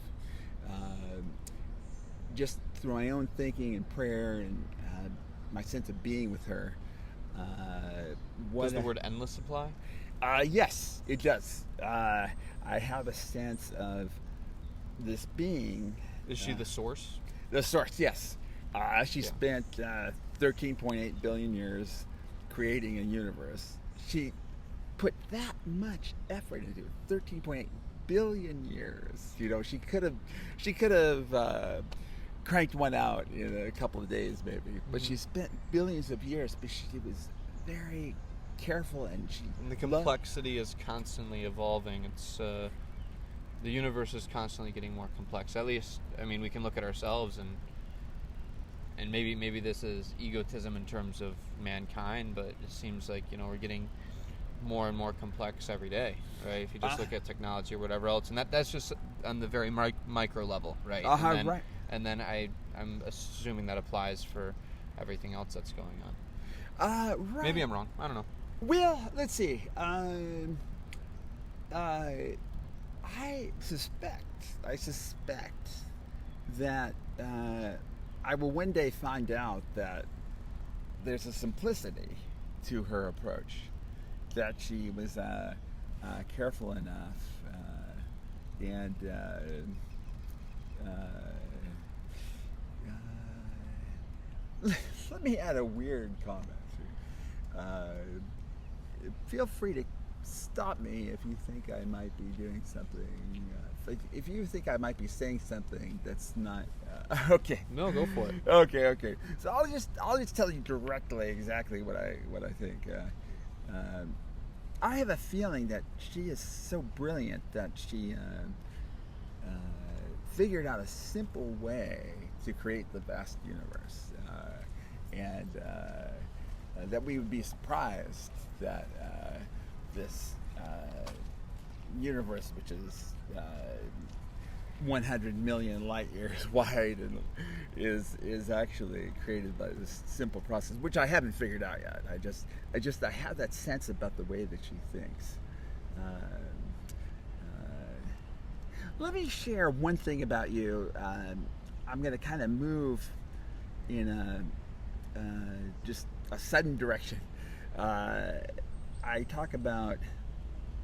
Just through my own thinking and prayer and my sense of being with her. Does the word endless apply? Yes, it does. I have a sense of this being. Is she the source? The source, yes. She spent 13.8 billion years creating a universe. She put that much effort into it. 13.8 billion years. You know, she could have cranked one out in a couple of days, maybe. But she spent billions of years. But she was very careful, and the complexity is constantly evolving. It's the universe is constantly getting more complex. At least, I mean, we can look at ourselves and maybe this is egotism in terms of mankind, but it seems like, you know, we're getting more and more complex every day, right? If you just look at technology or whatever else, and that's just on the very micro level, right? Right. And then I'm assuming that applies for everything else that's going on. Right. Maybe I'm wrong. I don't know. Well, let's see. I suspect that I will one day find out that there's a simplicity to her approach, that she was careful enough and let me add a weird comment here. Feel free to stop me if you think I might be doing something. If you think I might be saying something that's not okay. No, go for it. Okay. So I'll just tell you directly exactly what I think. I have a feeling that she is so brilliant that she figured out a simple way to create the vast universe, and that we would be surprised that this universe, which is 100 million light years wide, and is actually created by this simple process, which I haven't figured out yet. I have that sense about the way that she thinks. Let me share one thing about you. I'm going to kind of move in just a sudden direction. I talk about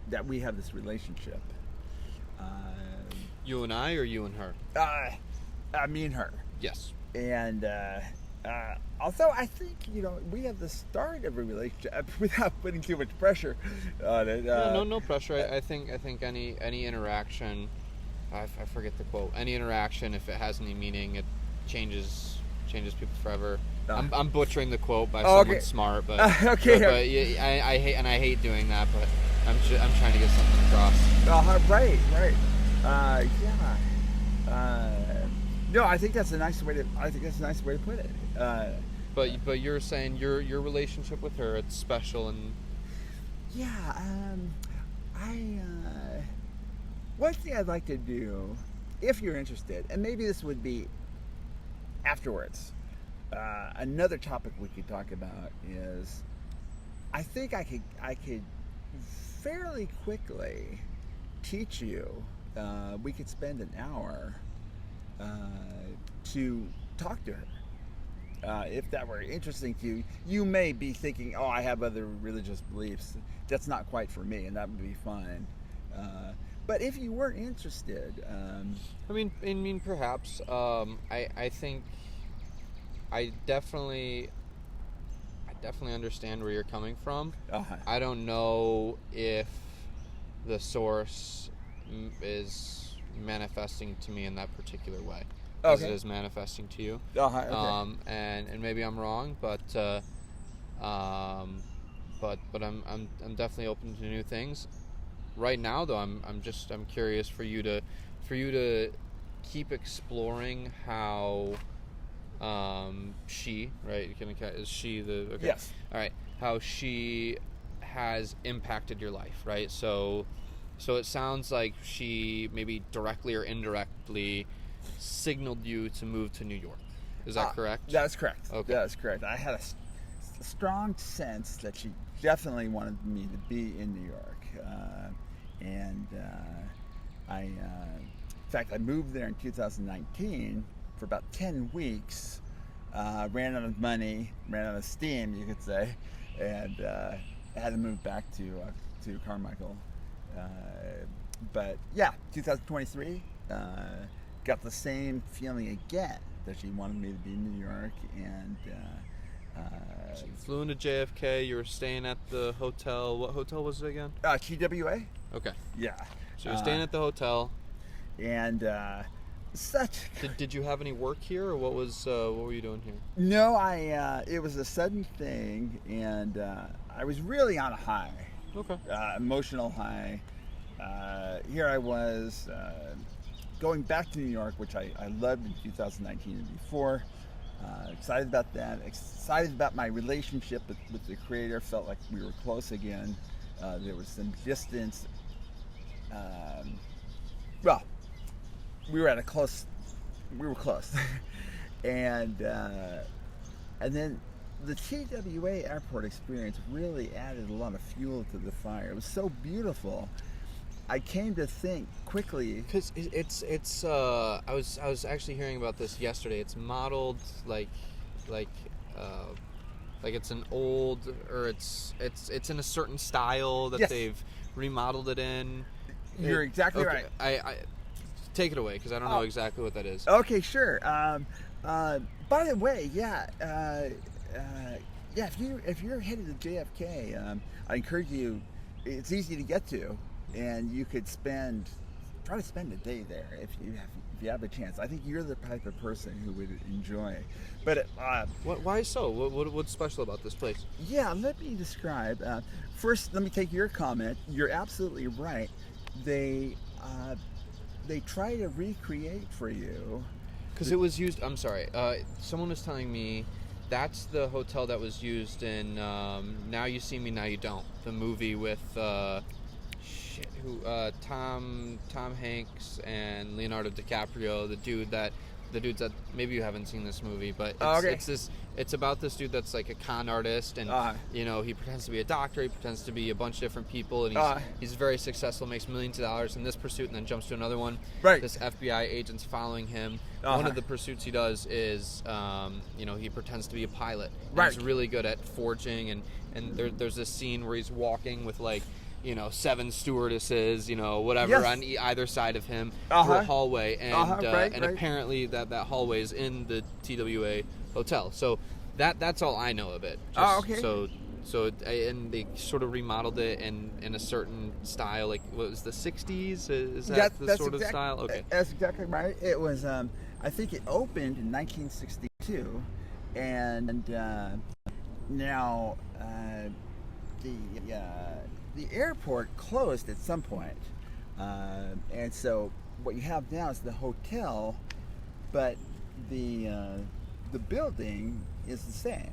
that we have this relationship. You and I, or you and her? Me and her. Yes. And although I think, you know, we have the start of a relationship without putting too much pressure on it. No pressure. I think any interaction, I forget the quote. Any interaction, if it has any meaning, it changes people forever. I'm butchering the quote by someone smart, but okay. But I hate doing that, but I'm trying to get something across. Right. No, I think that's a nice way to put it. But you're saying your relationship with her, it's special, and one thing I'd like to do, if you're interested, and maybe this would be afterwards, another topic we could talk about is, I think I could fairly quickly teach you. We could spend an hour to talk to her. If that were interesting to you, you may be thinking, "Oh, I have other religious beliefs. That's not quite for me," and that would be fine. But if you weren't interested, I mean, perhaps. I think I definitely understand where you're coming from. I don't know if the source is manifesting to me in that particular way, as it is manifesting to you. And maybe I'm wrong, but I'm definitely open to new things. Right now, though, I'm curious for you to keep exploring how she, right? Is she the okay? Yes. All right. How she has impacted your life, right? So it sounds like she maybe directly or indirectly signaled you to move to New York. Is that correct? That's correct. Okay. That's correct. I had strong sense that she definitely wanted me to be in New York, and in fact, I moved there in 2019 for about 10 weeks. Ran out of money, ran out of steam, you could say, and had to move back to Carmichael. But yeah, 2023, got the same feeling again that she wanted me to be in New York, and So you flew into JFK. You were staying at the hotel. What hotel was it again? TWA. Okay. Yeah. So you're staying at the hotel. And such. Did you have any work here, or what were you doing here? No, it was a sudden thing, and I was really on a high. Okay. Emotional high. Here I was going back to New York, which I loved in 2019 and before. Excited about that. Excited about my relationship with the creator. Felt like we were close again. There was some distance. Well, we were close, and then the TWA airport experience really added a lot of fuel to the fire. It was so beautiful. I came to think quickly, because it's I was actually hearing about this yesterday. It's modeled like it's an old, or it's in a certain style that yes. they've remodeled it in. You're exactly okay, right. I take it away, because I don't know exactly what that is. Okay, sure. By the way, yeah, if you're headed to JFK, I encourage you. It's easy to get to, and you could try to spend a day there if you have a chance. I think you're the type of person who would enjoy. But why so? What's special about this place? Yeah, let me describe. First, let me take your comment. You're absolutely right. They try to recreate for you, because it was used. I'm sorry. Someone was telling me that's the hotel that was used in Now You See Me, Now You Don't, the movie with Tom Hanks and Leonardo DiCaprio, the dudes that maybe you haven't seen this movie, but it's about this dude that's like a con artist, and he pretends to be a doctor, he pretends to be a bunch of different people, and he's very successful, makes millions of dollars in this pursuit, and then jumps to another one. Right. This FBI agent's following him. One of the pursuits he does is he pretends to be a pilot. Right. He's really good at forging, and there's this scene where he's walking with 7 stewardesses, whatever, yes. on either side of him through a hallway, and right. apparently that hallway is in the TWA hotel. So that's all I know of it. Okay. And they sort of remodeled it in a certain style, like what was the 60s? Is that the sort of style? Okay. That's exactly right. It was. I think it opened in 1962, and now the airport closed at some point, and so what you have now is the hotel, but the building is the same.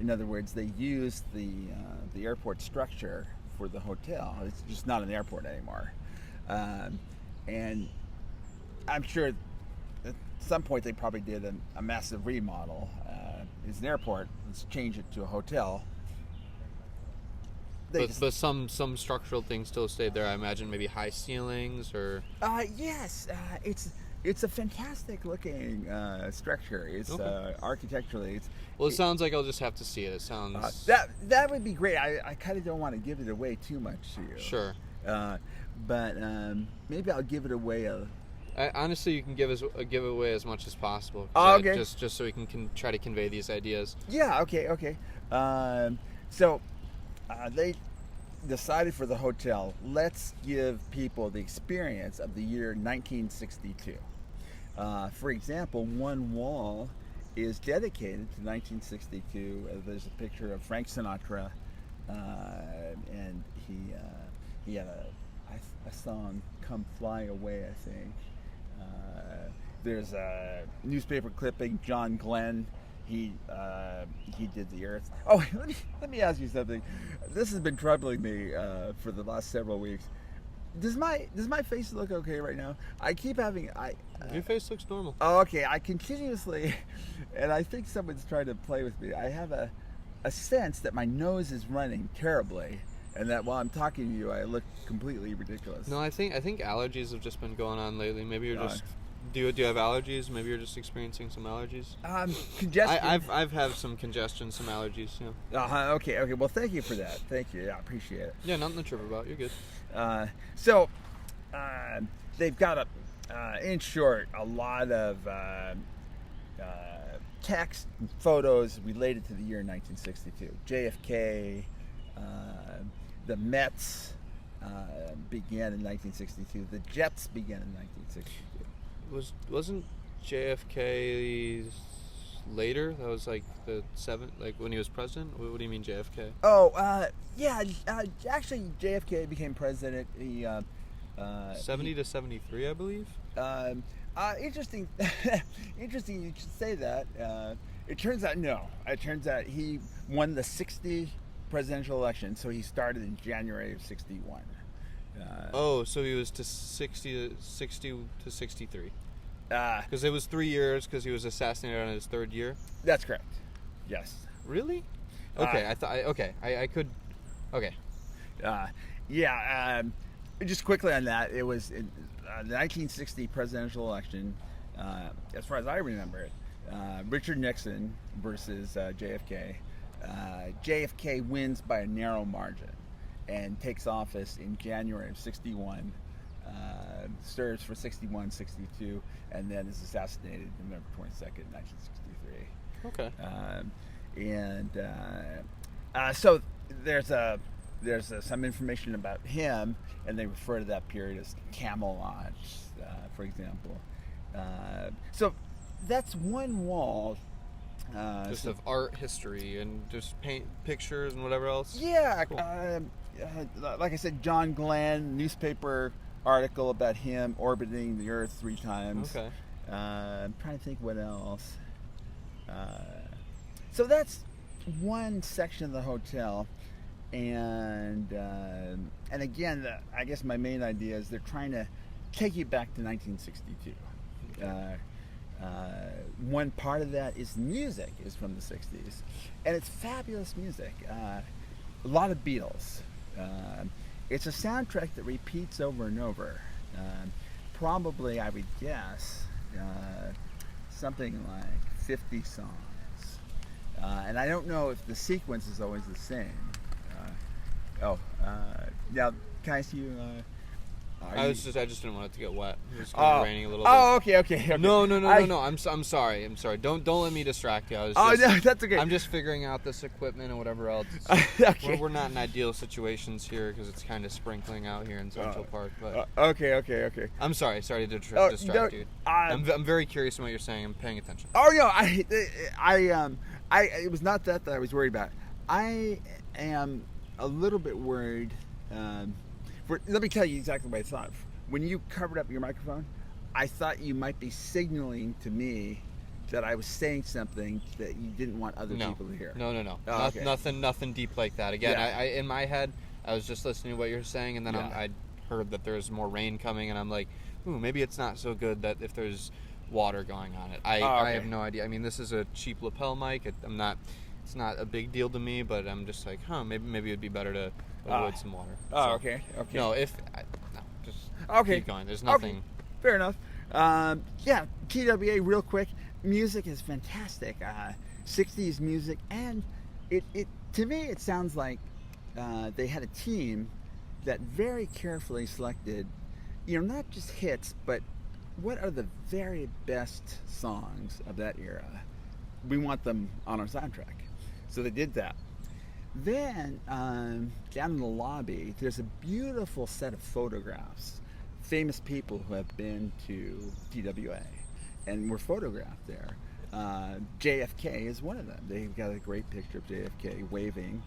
In other words, they used the airport structure for the hotel. It's just not an airport anymore, and I'm sure at some point they probably did a massive remodel. It's an airport. Let's change it to a hotel. But some structural things still stayed there. I imagine maybe high ceilings or. Yes, it's a fantastic looking structure. It's architecturally. It sounds like I'll just have to see it. It sounds that would be great. I kind of don't want to give it away too much to you. Sure. But maybe I'll give it away honestly, you can give it away as much as possible. Okay. Just so we can try to convey these ideas. Yeah. Okay. So. They decided for the hotel, let's give people the experience of the year 1962. For example, one wall is dedicated to 1962. There's a picture of Frank Sinatra, and he had a song, "Come Fly Away," I think. There's a newspaper clipping, John Glenn. He did the Earth. Oh, let me ask you something. This has been troubling me for the last several weeks. Does my face look okay right now? I keep having Your face looks normal. Oh, okay. I continuously, and I think someone's trying to play with me. I have a sense that my nose is running terribly, and that while I'm talking to you, I look completely ridiculous. No, I think allergies have just been going on lately. Maybe you're just. Do you have allergies? Maybe you're just experiencing some allergies. Congestion. I've had some congestion, some allergies. Yeah. Okay. Well, thank you for that. Thank you. Yeah, I appreciate it. Yeah, nothing to trip about. You're good. So they've got in short, a lot of text and photos related to the year 1962. JFK, the Mets began in 1962. The Jets began in 1962. Wasn't JFK later? That was like the like when he was president. What do you mean JFK? Oh, yeah. Actually, JFK became president. He 70 to 73, I believe. Interesting. Interesting. You should say that. It turns out no. It turns out he won the 60 presidential election, so he started in January of 61. So he was to 60 to 63. Because it was 3 years because he was assassinated on his third year. That's correct. Yes. Really? Okay, I could. Okay. Just quickly on that, it was in, the 1960 presidential election. As far as I remember it, Richard Nixon versus JFK. JFK wins by a narrow margin and takes office in January of 61. Serves for 61, 62, and then is assassinated November 22nd, 1963. Okay. So there's some information about him, and they refer to that period as Camelot, for example. So that's one wall. Just of art history and just paint pictures and whatever else. Yeah. Cool. Like I said, John Glenn, newspaper article about him orbiting the Earth 3 times. Okay. I'm trying to think what else. So that's one section of the hotel, and again, I guess my main idea is they're trying to take you back to 1962. Okay. One part of that is music is from the 60s, and it's fabulous music. A lot of Beatles. It's a soundtrack that repeats over and over. Probably, I would guess, something like 50 songs. And I don't know if the sequence is always the same. Now, can I see you? I just didn't want it to get wet. It was kind of raining a little bit. Oh, okay. No. I'm sorry. Don't let me distract you. No, that's okay. I'm just figuring out this equipment and whatever else. Okay. We're not in ideal situations here because it's kind of sprinkling out here in Central Park. But okay. I'm sorry to distract you. I'm very curious in what you're saying. I'm paying attention. Oh no, it was not that I was worried about. I am a little bit worried. Let me tell you exactly what I thought. When you covered up your microphone, I thought you might be signaling to me that I was saying something that you didn't want other people to hear. No. Oh, okay. Nothing deep like that. Again, Yeah. I in my head, I was just listening to what you're saying, and then I heard that there's more rain coming, and I'm like, ooh, maybe it's not so good that if there's water going on it. I have no idea. I mean, this is a cheap lapel mic. It's not a big deal to me, but I'm just like, maybe it'd be better to avoid some water. Okay. No, just keep going. There's nothing. Okay. Fair enough. TWA real quick. Music is fantastic. 60s music, and it to me it sounds like they had a team that very carefully selected, not just hits, but what are the very best songs of that era. We want them on our soundtrack. So they did that. Then, down in the lobby, there's a beautiful set of photographs. Famous people who have been to TWA and were photographed there. JFK is one of them. They've got a great picture of JFK waving.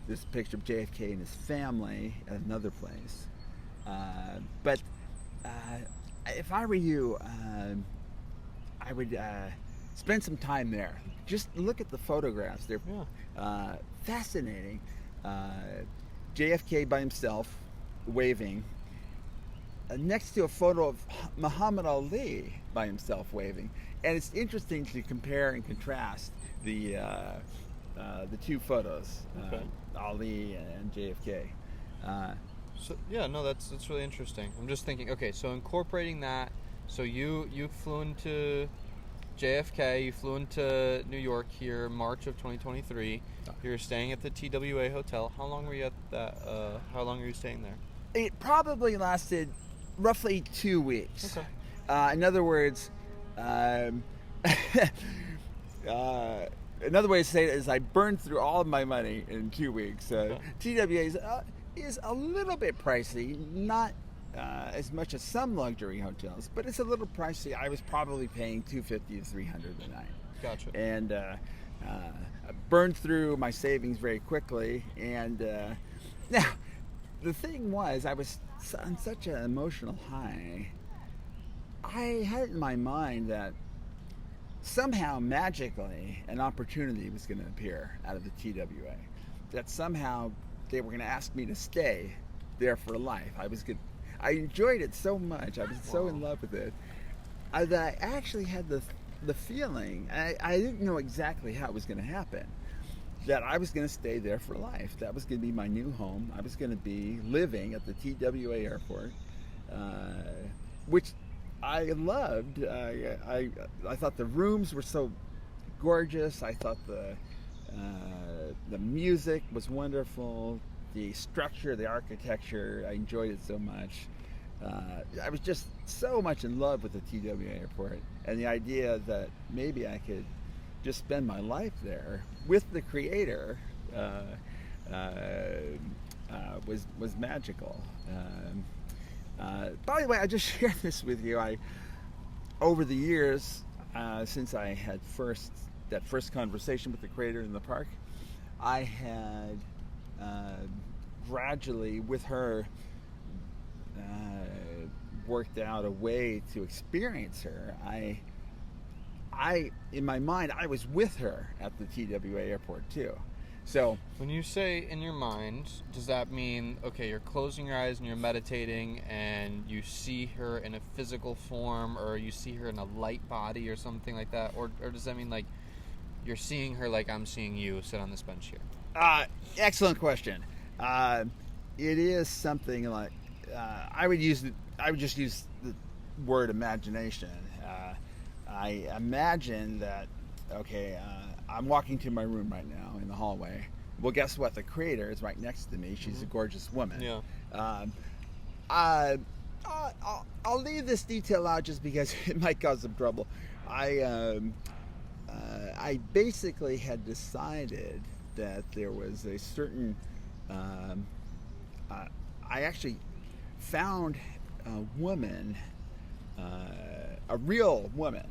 This picture of JFK and his family at another place. But if I were you, I would spend some time there. Just look at the photographs. They're fascinating. JFK by himself waving next to a photo of Muhammad Ali by himself waving. And it's interesting to compare and contrast the two photos, Okay. Ali and JFK. So yeah, no, that's really interesting. I'm just thinking. Okay, so incorporating that. So you flew into JFK. You flew into New York here, March of 2023. You're staying at the TWA hotel. How long were you at that? How long were you staying there? It probably lasted roughly 2 weeks. Okay. In other words, another way to say it is I burned through all of my money in 2 weeks. Okay. TWA is a little bit pricey, not as much as some luxury hotels, but it's a little pricey. I was probably paying $250 to $300 a night. Gotcha. And I burned through my savings very quickly. And now, the thing was, I was on such an emotional high. I had it in my mind that somehow, magically, an opportunity was going to appear out of the TWA. That somehow they were going to ask me to stay there for life. I enjoyed it so much. I was so in love with it that I actually had the feeling. I didn't know exactly how it was going to happen. That I was going to stay there for life. That was going to be my new home. I was going to be living at the TWA airport, which I loved. I thought the rooms were so gorgeous. I thought the music was wonderful. The structure, the architecture, I enjoyed it so much. I was just so much in love with the TWA airport, and the idea that maybe I could just spend my life there with the creator was magical. By the way, I just shared this with you. Over the years, since I had that first conversation with the creator in the park, I had gradually, with her, worked out a way to experience her. I, in my mind, I was with her at the TWA airport too. So when you say in your mind, does that mean, okay, you're closing your eyes and you're meditating and you see her in a physical form, or you see her in a light body or something like that? Or does that mean like you're seeing her like I'm seeing you sit on this bench here? Excellent question. It is something like I would just use the word imagination. I imagine that, okay, I'm walking to my room right now in the hallway. Well, guess what? The creator is right next to me. She's a gorgeous woman. Yeah. I'll leave this detail out just because it might cause some trouble. I basically had decided that there was a certain... I actually found a woman, a real woman,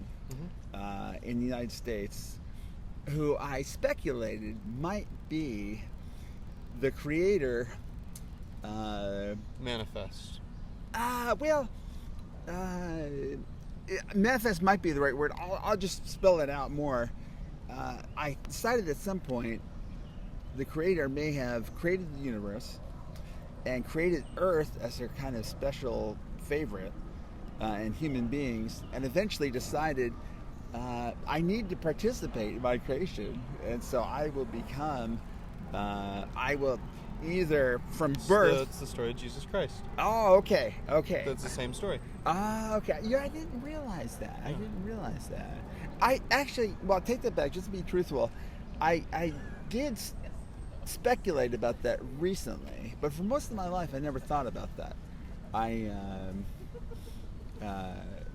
in the United States, who I speculated might be the creator. Manifest. Manifest might be the right word. I'll just spell it out more. I decided at some point the creator may have created the universe and created Earth as her kind of special favorite and human beings, and eventually decided I need to participate in my creation, and so I will become I will either from birth... It's the story of Jesus Christ. Oh, okay. That's the same story. Okay. Yeah, I didn't realize that. I actually, well, take that back. Just to be truthful, I did speculate about that recently, but for most of my life, I never thought about that. But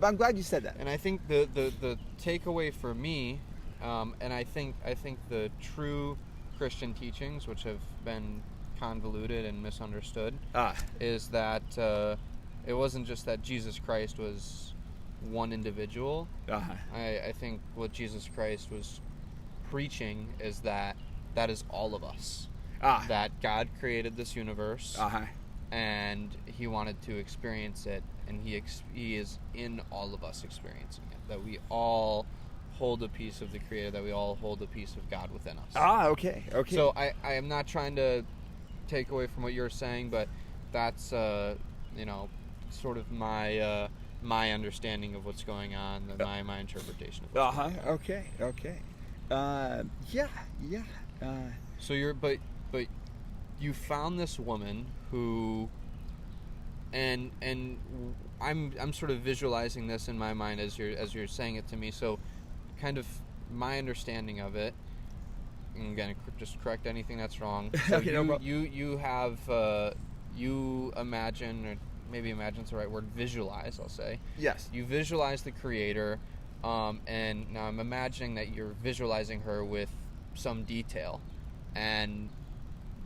I'm glad you said that. And I think the takeaway for me, and I think the true Christian teachings, which have been convoluted and misunderstood, is that it wasn't just that Jesus Christ was one individual. I think what Jesus Christ was preaching is that is all of us. That God created this universe, and He wanted to experience it, and He is in all of us experiencing it. That we all hold a piece of the Creator, that we all hold a piece of God within us. Okay. So I am not trying to take away from what you're saying, but that's you know, sort of my understanding of what's going on, my interpretation of what's going on. Okay. Yeah. So but you found this woman who, and I'm sort of visualizing this in my mind as you're saying it to me. So, kind of my understanding of it. And again, just correct anything that's wrong. So Okay, no problem. you have you imagine, or maybe imagine's the right word, visualize, I'll say. Yes. You visualize the creator, and now I'm imagining that you're visualizing her with some detail, and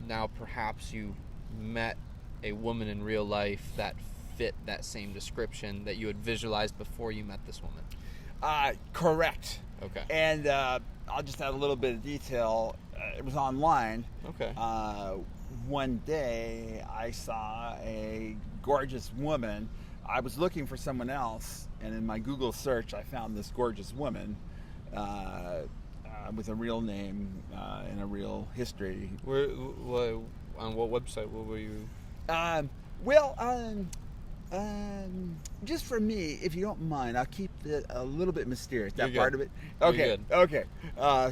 now perhaps you met a woman in real life that fit that same description that you had visualized before you met this woman. Correct. Okay. And I'll just add a little bit of detail. It was online. Okay. One day I saw a gorgeous woman. I was looking for someone else, and in my Google search I found this gorgeous woman with a real name and a real history. On what website? What were you? Just for me, if you don't mind, I'll keep it a little bit mysterious. That You're part good. of it. You're Okay. good. Okay.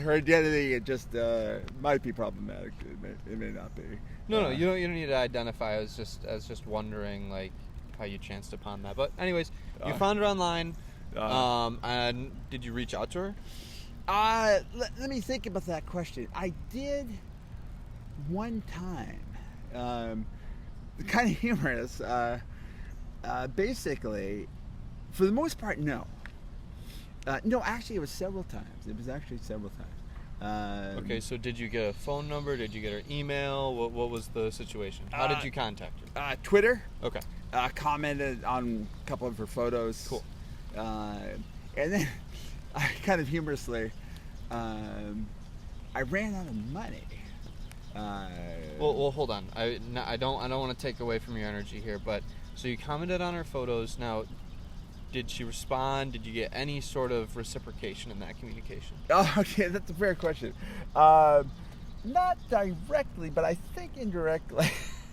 Her identity just might be problematic. It may not be. No, you don't need to identify. I was just wondering like how you chanced upon that. But anyways, you found her online. And did you reach out to her? Let me think about that question. I did one time. Kind of humorous. Basically, for the most part, no. No, actually, it was several times. It was actually several times. Okay, so did you get a phone number? Did you get her email? What was the situation? How did you contact her? Twitter. Okay. Commented on a couple of her photos. Cool. And then, kind of humorously, I ran out of money. Well, hold on. I don't want to take away from your energy here, but so you commented on her photos. Now, did she respond? Did you get any sort of reciprocation in that communication? Oh, okay, that's a fair question. Not directly, but I think indirectly.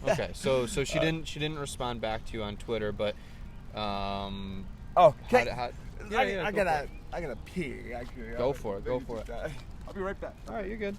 Okay, so she didn't respond back to you on Twitter, but okay. I gotta pee. Actually, Go for it. I'll be right back. All right, you're good.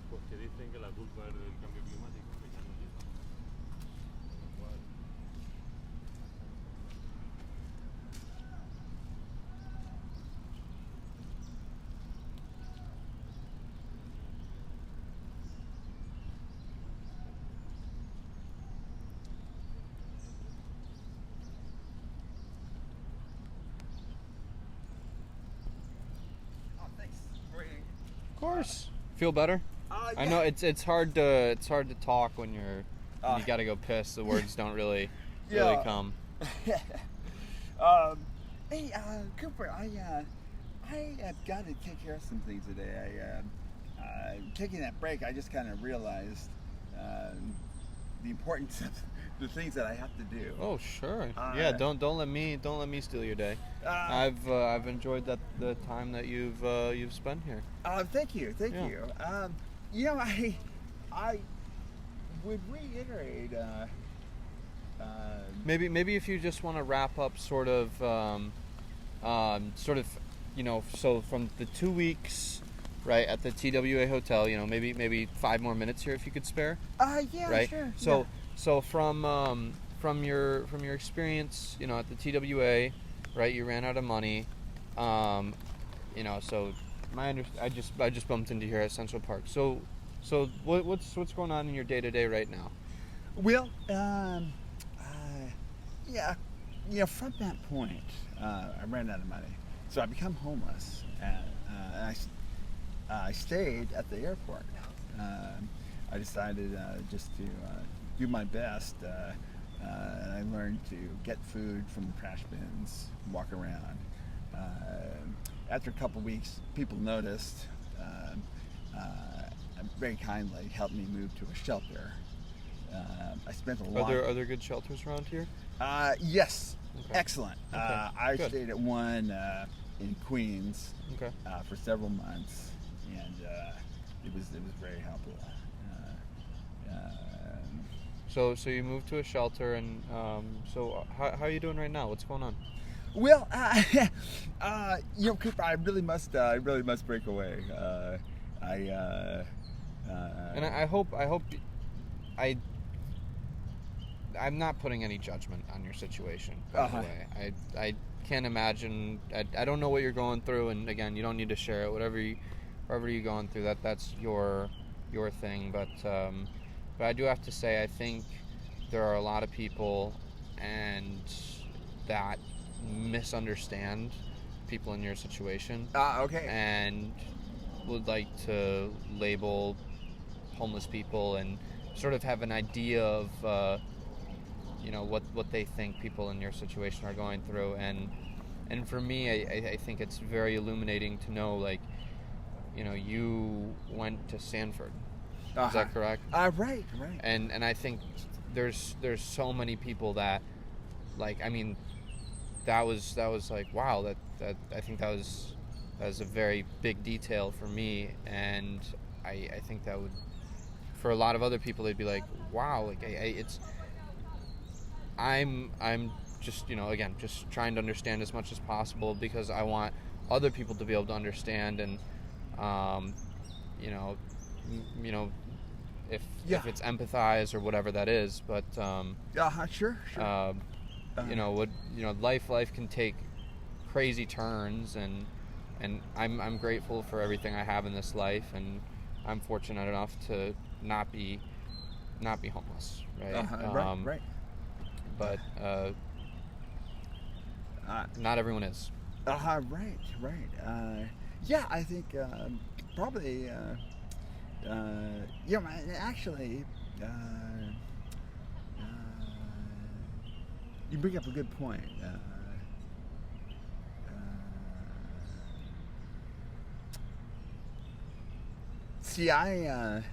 Porque dicen que la culpa es del cambio climático, que ya no llega. Con lo cual, Oh, thanks. Of course. Feel better? I know it's hard to talk when you're you got to go piss, the words don't really Yeah. come. Hey, Cooper, I have got to take care of some things today. Taking that break, I just kind of realized the importance of the things that I have to do. Oh sure, yeah. Don't let me steal your day. I've enjoyed the time that you've spent here. Thank you. Yeah. You know, I would reiterate. Maybe if you just want to wrap up, sort of, so from the 2 weeks, right, at the TWA hotel, maybe 5 more minutes here if you could spare. Yeah, right. sure. So from your experience, at the TWA, right, you ran out of money, so I just bumped into here at Central Park. So what's going on in your day to day right now? Well, yeah, from that point, I ran out of money, so I become homeless, and I stayed at the airport. I decided just to do my best, and I learned to get food from the trash bins, walk around. After a couple weeks, people noticed, very kindly helped me move to a shelter. I spent a lot. Are there good shelters around here? Yes, Okay. excellent. Okay, I good. stayed at one in Queens Okay. for several months, and it was very helpful. So you moved to a shelter, and so how are you doing right now? What's going on? Well, Cooper, I really must break away. And I'm not putting any judgment on your situation, by the way. I can't imagine. I don't know what you're going through, and again, you don't need to share it. Whatever you're going through, that's your thing. But I do have to say, I think there are a lot of people and that misunderstand people in your situation. Okay. And would like to label homeless people and sort of have an idea of what they think people in your situation are going through, and for me, I think it's very illuminating to know, like, you went to Stanford. Is that correct? Right. And I think there's so many people that, like, I mean, that was like, wow, that I think that was a very big detail for me, and I think that would, for a lot of other people, they'd be like, wow, like I'm just, again, just trying to understand as much as possible, because I want other people to be able to understand, and if it's empathize or whatever that is, but Sure. Life can take crazy turns, and I'm grateful for everything I have in this life, and I'm fortunate enough to not be homeless, right? Right. But not everyone is. Right. Yeah, I think probably. Actually, you bring up a good point. See, I'm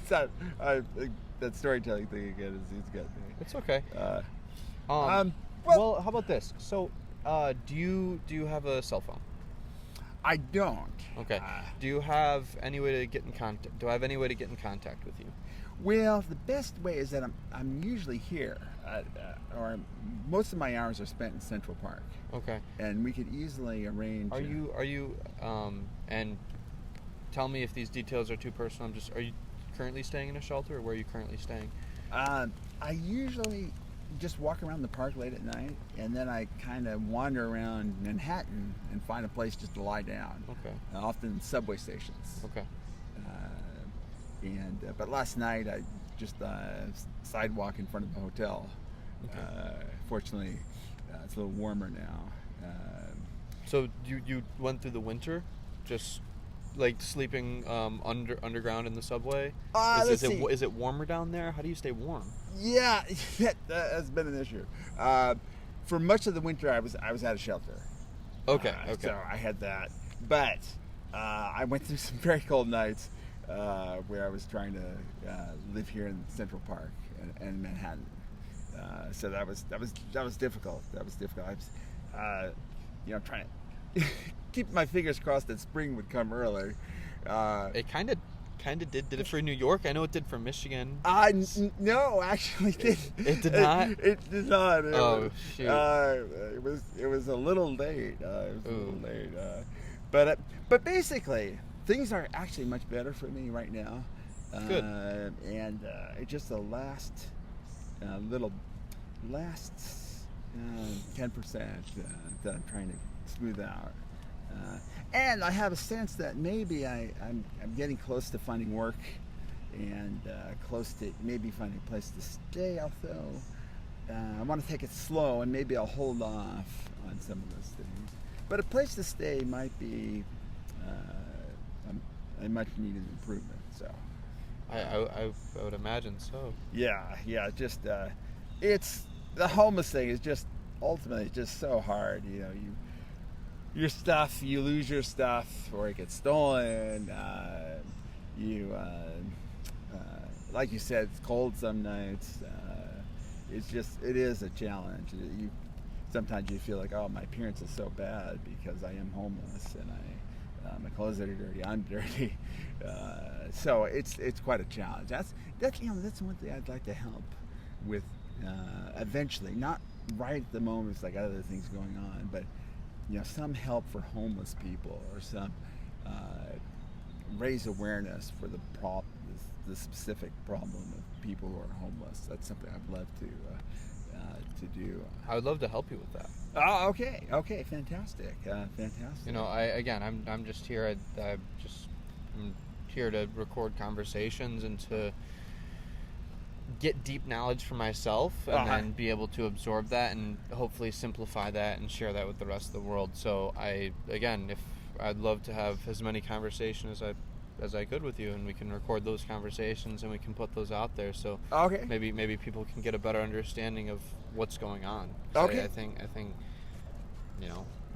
sorry, that storytelling thing again is got me. It's okay. Well, Well, how about this? So, do you have a cell phone? I don't. Okay. Do you have any way to get in contact? Do I have any way to get in contact with you? Well, the best way is that I'm usually here, or most of my hours are spent in Central Park. Okay. And we could easily arrange. Are you and tell me if these details are too personal. Are you currently staying in a shelter, or where are you currently staying? I usually just walk around the park late at night, and then I kind of wander around Manhattan and find a place just to lie down. Okay. Often subway stations. Okay. But last night I just sidewalk in front of the hotel. Okay. Fortunately, it's a little warmer now. So you went through the winter, just like sleeping underground in the subway? Let's see. Is it warmer down there? How do you stay warm? Yeah, that's been an issue. For much of the winter, I was at a shelter. Okay. So I had that, but I went through some very cold nights where I was trying to live here in Central Park and Manhattan. So that was difficult. That was difficult. I was, trying to keep my fingers crossed that spring would come early. It kind of did it for New York. I know it did for Michigan. No, actually, It did not. It did not. Shoot. It was a little late. But basically, things are actually much better for me right now. Good. And it's just the last 10% that I'm trying to smooth out. And I have a sense that maybe I'm getting close to finding work and close to maybe finding a place to stay, although I want to take it slow and maybe I'll hold off on some of those things. But a place to stay might be a much needed improvement. So I would imagine so. Yeah, just it's the homeless thing is just ultimately just so hard. You lose your stuff, or it gets stolen. Like you said, it's cold some nights. It is a challenge. Sometimes you feel like, oh, my appearance is so bad because I am homeless and my clothes are dirty. I'm dirty. So it's quite a challenge. That's one thing I'd like to help with eventually. Not right at the moment. It's like other things going on, but some help for homeless people, or some raise awareness for the specific problem of people who are homeless. That's something I'd love to do. I would love to help you with that. Oh, okay, fantastic. I'm just here. I'm here to record conversations and to get deep knowledge for myself, and then be able to absorb that and hopefully simplify that and share that with the rest of the world. So I'd love to have as many conversations as I could with you, and we can record those conversations and we can put those out there. So maybe people can get a better understanding of what's going on. Okay. I think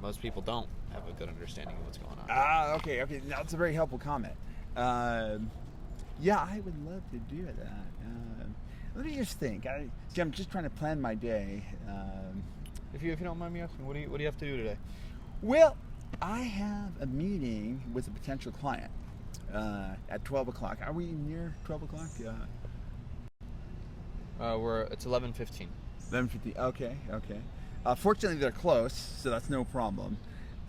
most people don't have a good understanding of what's going on. Okay. That's a very helpful comment. I would love to do that. Let me just think. I'm just trying to plan my day. If you don't mind me asking, what do you have to do today? Well, I have a meeting with a potential client at 12 o'clock. Are we near 12 o'clock? It's 11:15. 11:50. Okay. Fortunately, they're close, so that's no problem.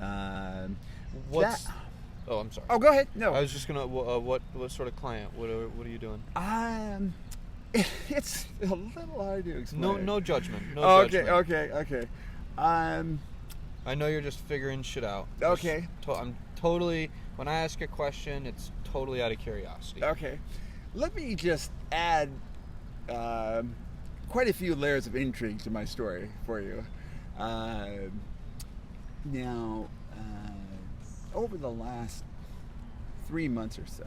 Oh, I'm sorry. Oh, go ahead. No, I was just gonna. What sort of client? What are you doing? It's a little hard to explain. No judgment. Okay. I know you're just figuring shit out. Okay. I'm totally. When I ask a question, it's totally out of curiosity. Okay. Let me just add quite a few layers of intrigue to my story for you. Now, over the last 3 months or so,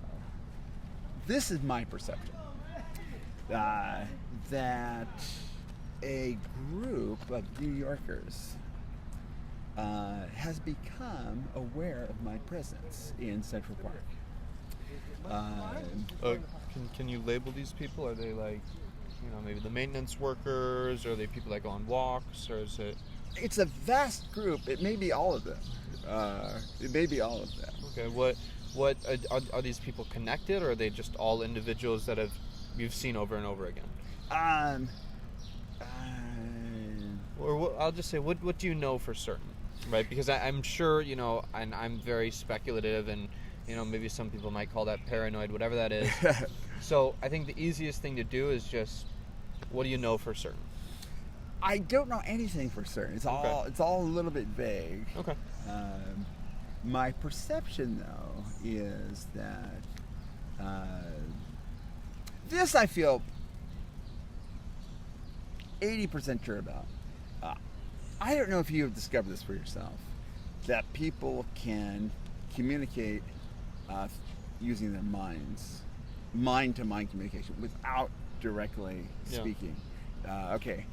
this is my perception. That a group of New Yorkers has become aware of my presence in Central Park. Can you label these people? Are they like, maybe the maintenance workers, or are they people that go on walks, or is it? It's a vast group. It may be all of them. Okay. What are these people connected, or are they just all individuals that you've seen over and over again? I'll just say, what do you know for certain, right? Because I'm sure, and I'm very speculative, and maybe some people might call that paranoid, whatever that is. So I think the easiest thing to do is just, what do you know for certain? I don't know anything for certain. It's all a little bit vague. Okay. My perception, though, is that this I feel 80% sure about. I don't know if you have discovered this for yourself, that people can communicate using their minds, mind-to-mind communication without directly Yeah. speaking. Okay.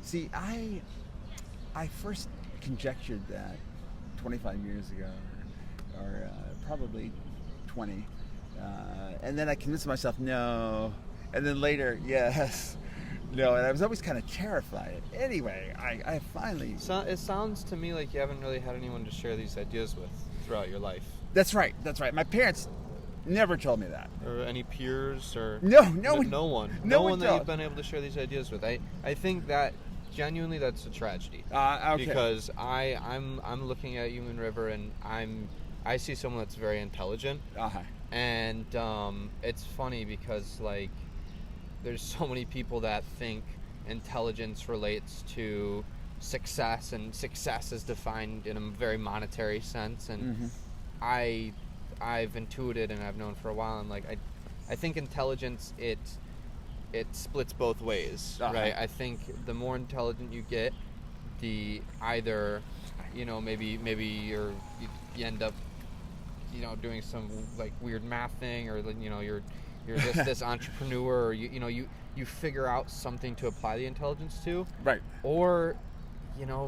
See, I first conjectured that 25 years ago, or probably 20, and then I convinced myself no, and then later yes, no, and I was always kind of terrified. Anyway, I finally. So it sounds to me like you haven't really had anyone to share these ideas with throughout your life, That's right. That's right. My parents never told me that. or any peers, or No one. no one no one that told. you've been able to share these ideas with. I think that genuinely that's a tragedy. Okay. Because I'm looking at you, Moonriver, and I see someone that's very intelligent, Uh-huh. and it's funny because like there's so many people that think intelligence relates to success, and success is defined in a very monetary sense, and I've intuited and I've known for a while, and like I think intelligence it splits both ways, Uh-huh. right? I think the more intelligent you get, the either maybe you end up doing some like weird math thing, or you're this entrepreneur, or you figure out something to apply the intelligence to, Right. or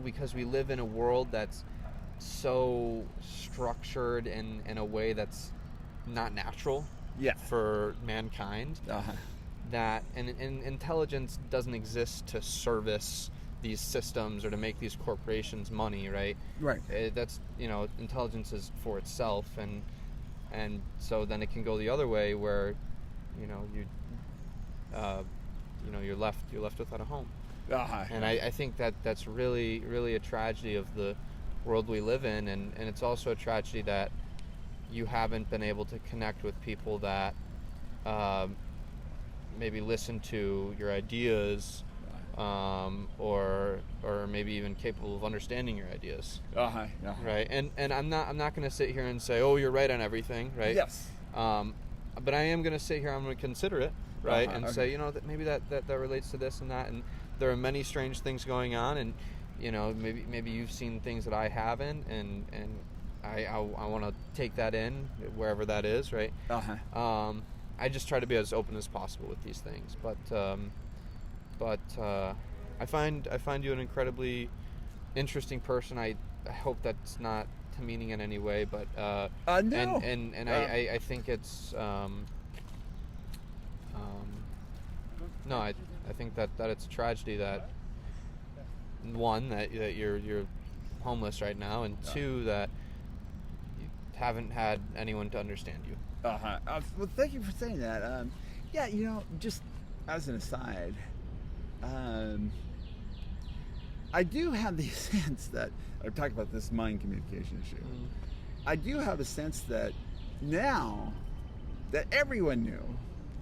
because we live in a world that's so structured in a way that's not natural Yeah. for mankind, Uh-huh. that and intelligence doesn't exist to service these systems or to make these corporations money, right? Right. That's intelligence is for itself, and so then it can go the other way where you're left without a home. Uh-huh. And I think that's really, really a tragedy of the world we live in, and it's also a tragedy that you haven't been able to connect with people that maybe listen to your ideas, or maybe even capable of understanding your ideas, Uh-huh. Uh-huh. right? And I'm not going to sit here and say, oh, you're right on everything, right? Yes. But I am going to sit here, I'm going to consider it, right? Uh-huh, And okay. say, that maybe that relates to this and that, and there are many strange things going on, and maybe you've seen things that I haven't, and I want to take that in wherever that is, right? Uh-huh. I just try to be as open as possible with these things, but I find you an incredibly interesting person. I hope that's not demeaning in any way, but No. and I think it's no, I think that it's a tragedy that one that you're homeless right now, and two that you haven't had anyone to understand you. Uh-huh. Well, thank you for saying that. Yeah, just as an aside, I do have the sense that I've talked about this mind communication issue. I do have a sense that now that everyone knew,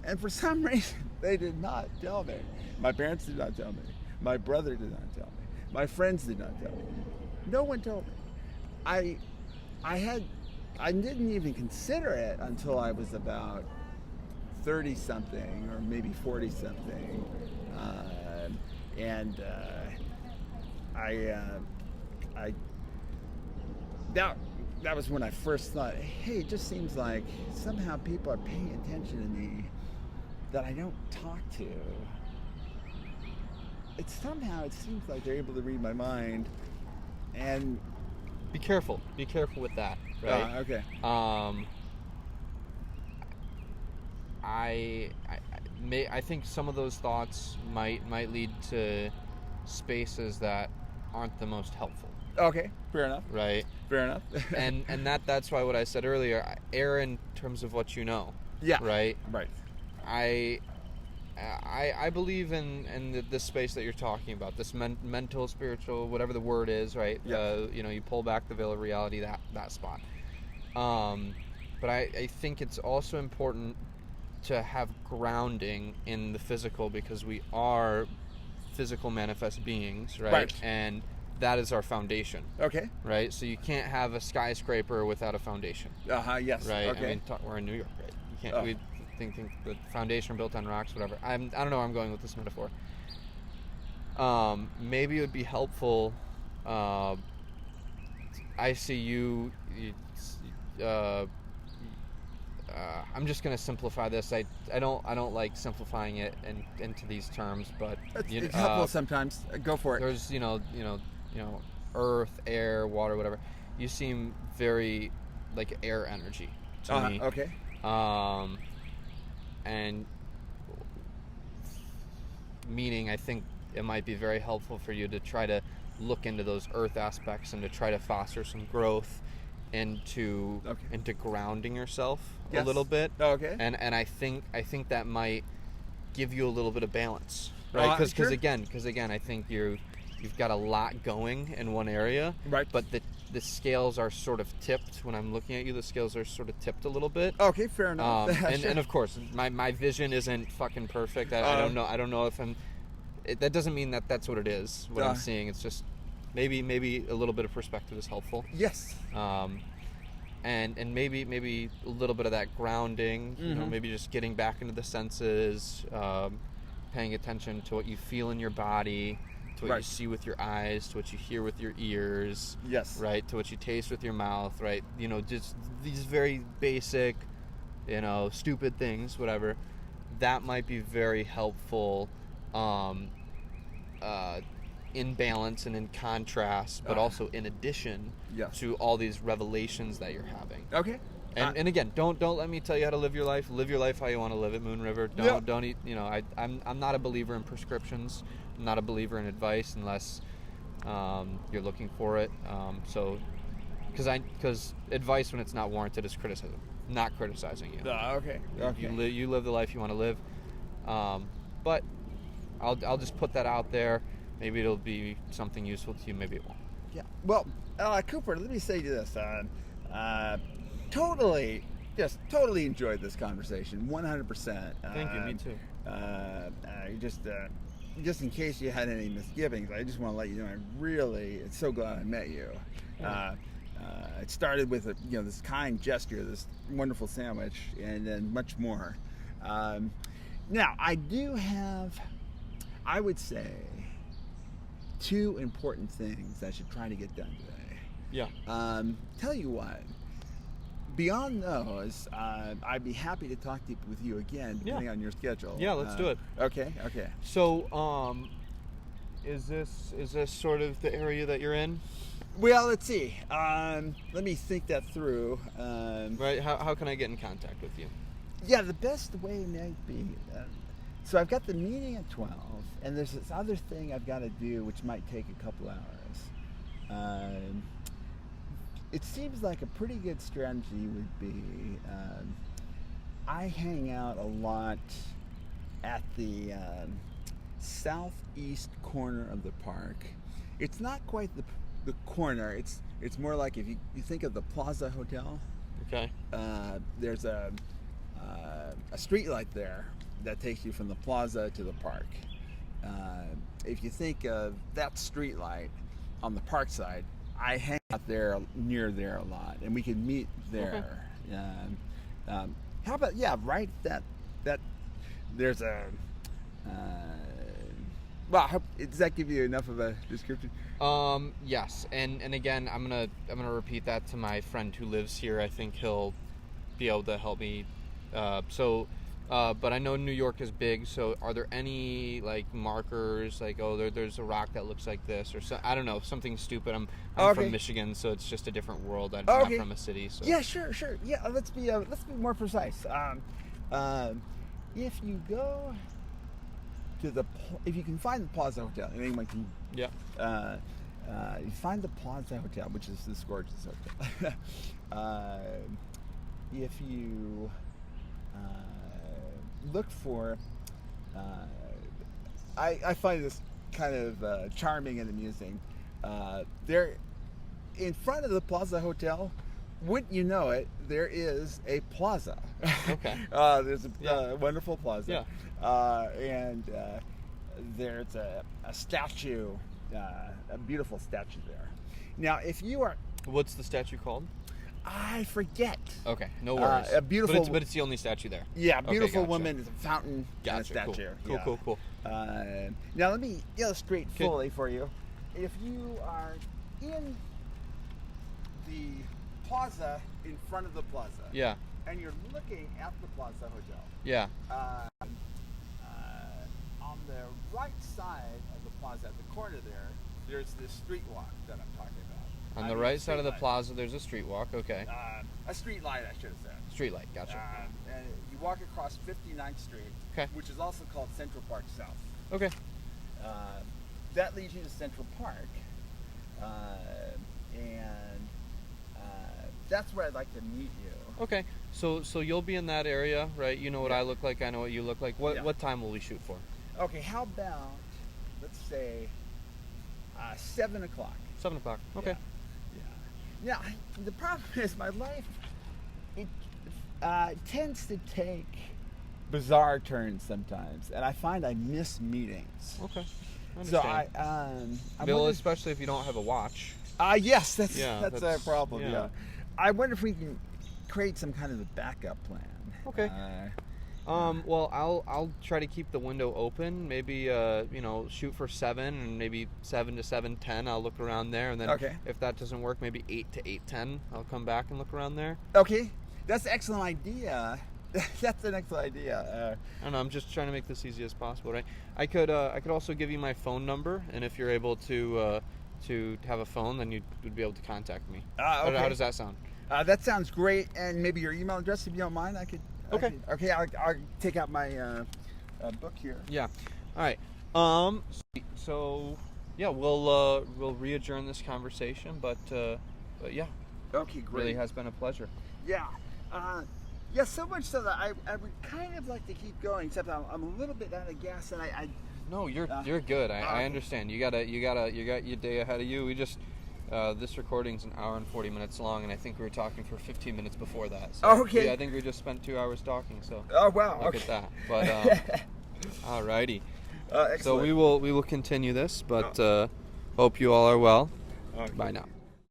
and for some reason they did not tell me. My parents did not tell me. My brother did not tell me. My friends did not tell me. No one told me. I didn't even consider it until I was about 30 something, or maybe 40 something, and that was when I first thought, hey, it just seems like somehow people are paying attention to me that I don't talk to. It seems like they're able to read my mind, and Be careful with that, right? okay. I think some of those thoughts might lead to spaces that aren't the most helpful, Okay, fair enough. right? Fair enough. and that's why what I said earlier, err in terms of what you know, yeah, right? right. I believe in this space that you're talking about, this mental, spiritual, whatever the word is, right? Yeah. You pull back the veil of reality, that spot. But I think it's also important to have grounding in the physical, because we are physical manifest beings, right? Right. And that is our foundation, Okay. right? So you can't have a skyscraper without a foundation, Yes. right? Okay. I mean, we're in New York, right? You can't. Oh. We think the foundation built on rocks, whatever. I don't know where I'm going with this metaphor. Maybe it would be helpful. I see you I'm just gonna simplify this. I don't like simplifying it into these terms, but It's helpful sometimes. Go for it. there's earth, air, water, whatever. You seem very like air energy to me. Okay. And meaning I think it might be very helpful for you to try to look into those earth aspects and to try to foster some growth into grounding yourself a little bit. Okay. And I think that might give you a little bit of balance, right? Because sure. again, I think you've got a lot going in one area, Right. But the scales are sort of tipped. When I'm looking at you, the scales are sort of tipped a little bit. Okay, fair enough. And of course, my vision isn't fucking perfect. I don't know if I'm. That doesn't mean that that's what it is. What I'm seeing, it's just maybe a little bit of perspective is helpful. Yes. And maybe a little bit of that grounding. You know, maybe just getting back into the senses, paying attention to what you feel in your body, to what you see with your eyes, to what you hear with your ears. Yes. Right. To what you taste with your mouth. Right. You know, just these very basic, stupid things, whatever. That might be very helpful. In balance and in contrast, but also in addition to all these revelations that you're having. Okay. And again, don't let me tell you how to live your life. Live your life how you want to live it, Moonriver. Don't eat. I'm not a believer in prescriptions. I'm not a believer in advice unless you're looking for it. Because advice when it's not warranted is criticism, not criticizing you. Okay. You live the life you want to live. But I'll just put that out there. Maybe it'll be something useful to you. Maybe it won't. Yeah. Well, Cooper, let me say you this. Totally enjoyed this conversation. 100%. Thank you. Me too. Just in case you had any misgivings, I just want to let you know it's so glad I met you. It started with this kind gesture, this wonderful sandwich, and then much more. Now, I do have, I would say, 2 important things I should try to get done today. Yeah. Tell you what, beyond those, I'd be happy to talk with you again, depending on your schedule. Yeah, let's do it. Okay. So, is this sort of the area that you're in? Well, let's see. Let me think that through. Right. How can I get in contact with you? Yeah, the best way might be. So I've got the meeting at 12, and there's this other thing I've got to do, which might take a couple hours. It seems like a pretty good strategy would be, I hang out a lot at the southeast corner of the park. It's not quite the corner. It's more like if you think of the Plaza Hotel. Okay. There's a street light there that takes you from the plaza to the park. If you think of that street light on the park side, I hang out there near there a lot, and we can meet there. Okay. How about right that there's a well, does that give you enough of a description? Yes, and again, I'm gonna repeat that to my friend who lives here. I think he'll be able to help me. But I know New York is big, so are there any like markers like there's a rock that looks like this or so, I don't know, something stupid. I'm from Michigan, so it's just a different world. I'm not from a city. So yeah, sure. Yeah, let's be more precise. If you go to if you can find the Plaza Hotel, and anyone can. Yeah. You find the Plaza Hotel, which is this gorgeous hotel. If you look for, I find this kind of charming and amusing. There, in front of the Plaza Hotel, wouldn't you know it, there is a plaza. Okay. There's a wonderful plaza. Yeah. And there's a statue, a beautiful statue there. Now, if you are... What's the statue called? I forget. Okay, no worries. A beautiful... But it's the only statue there. Yeah, beautiful gotcha. woman is a fountain and a statue. Cool. Now, let me illustrate fully for you. If you are in the plaza in front of the plaza. Yeah. And you're looking at the Plaza Hotel. Yeah. On the right side of the plaza, at the corner there, there's this street walk that I'm talking about. On the right side of the plaza, there's a street walk. Okay. A street light, I should have said. Street light. Gotcha. And you walk across 59th Street, Okay. which is also called Central Park South. Okay. That leads you to Central Park, and that's where I'd like to meet you. Okay. So you'll be in that area, right? You know what I look like. I know what you look like. What time will we shoot for? Okay. How about, let's say, 7 o'clock. 7 o'clock. Okay. Yeah. Now, the problem is my life, it tends to take bizarre turns sometimes, and I find I miss meetings. Okay. I So understand. I Bill, wonder especially if you don't have a watch. yes, that's that's a problem. yeah. Yeah. I wonder if we can create some kind of a backup plan. Okay. Well, I'll try to keep the window open. Maybe shoot for 7, and maybe 7 to 7:10. I'll look around there, and then if that doesn't work, maybe 8 to 8:10. I'll come back and look around there. Okay, that's an excellent idea. That's an excellent idea. I don't know. I'm just trying to make this easy as possible, right? I could also give you my phone number, and if you're able to have a phone, then you'd be able to contact me. Okay. How does that sound? That sounds great, and maybe your email address, if you don't mind, I could. Okay. I'll take out my book here. Yeah. All right. So yeah, we'll re-adjourn this conversation, but yeah. Okay, great. Really has been a pleasure. Yeah. Yeah, so much so that I would kind of like to keep going, except I'm a little bit out of gas, and I No, you're good. I understand. You got your day ahead of you. We just this recording's an hour and 40 minutes long, and I think we were talking for 15 minutes before that. So okay. I think we just spent 2 hours talking. So oh wow, look okay. at that. But alrighty. Excellent. So we will continue this, but hope you all are well. Okay. Bye now.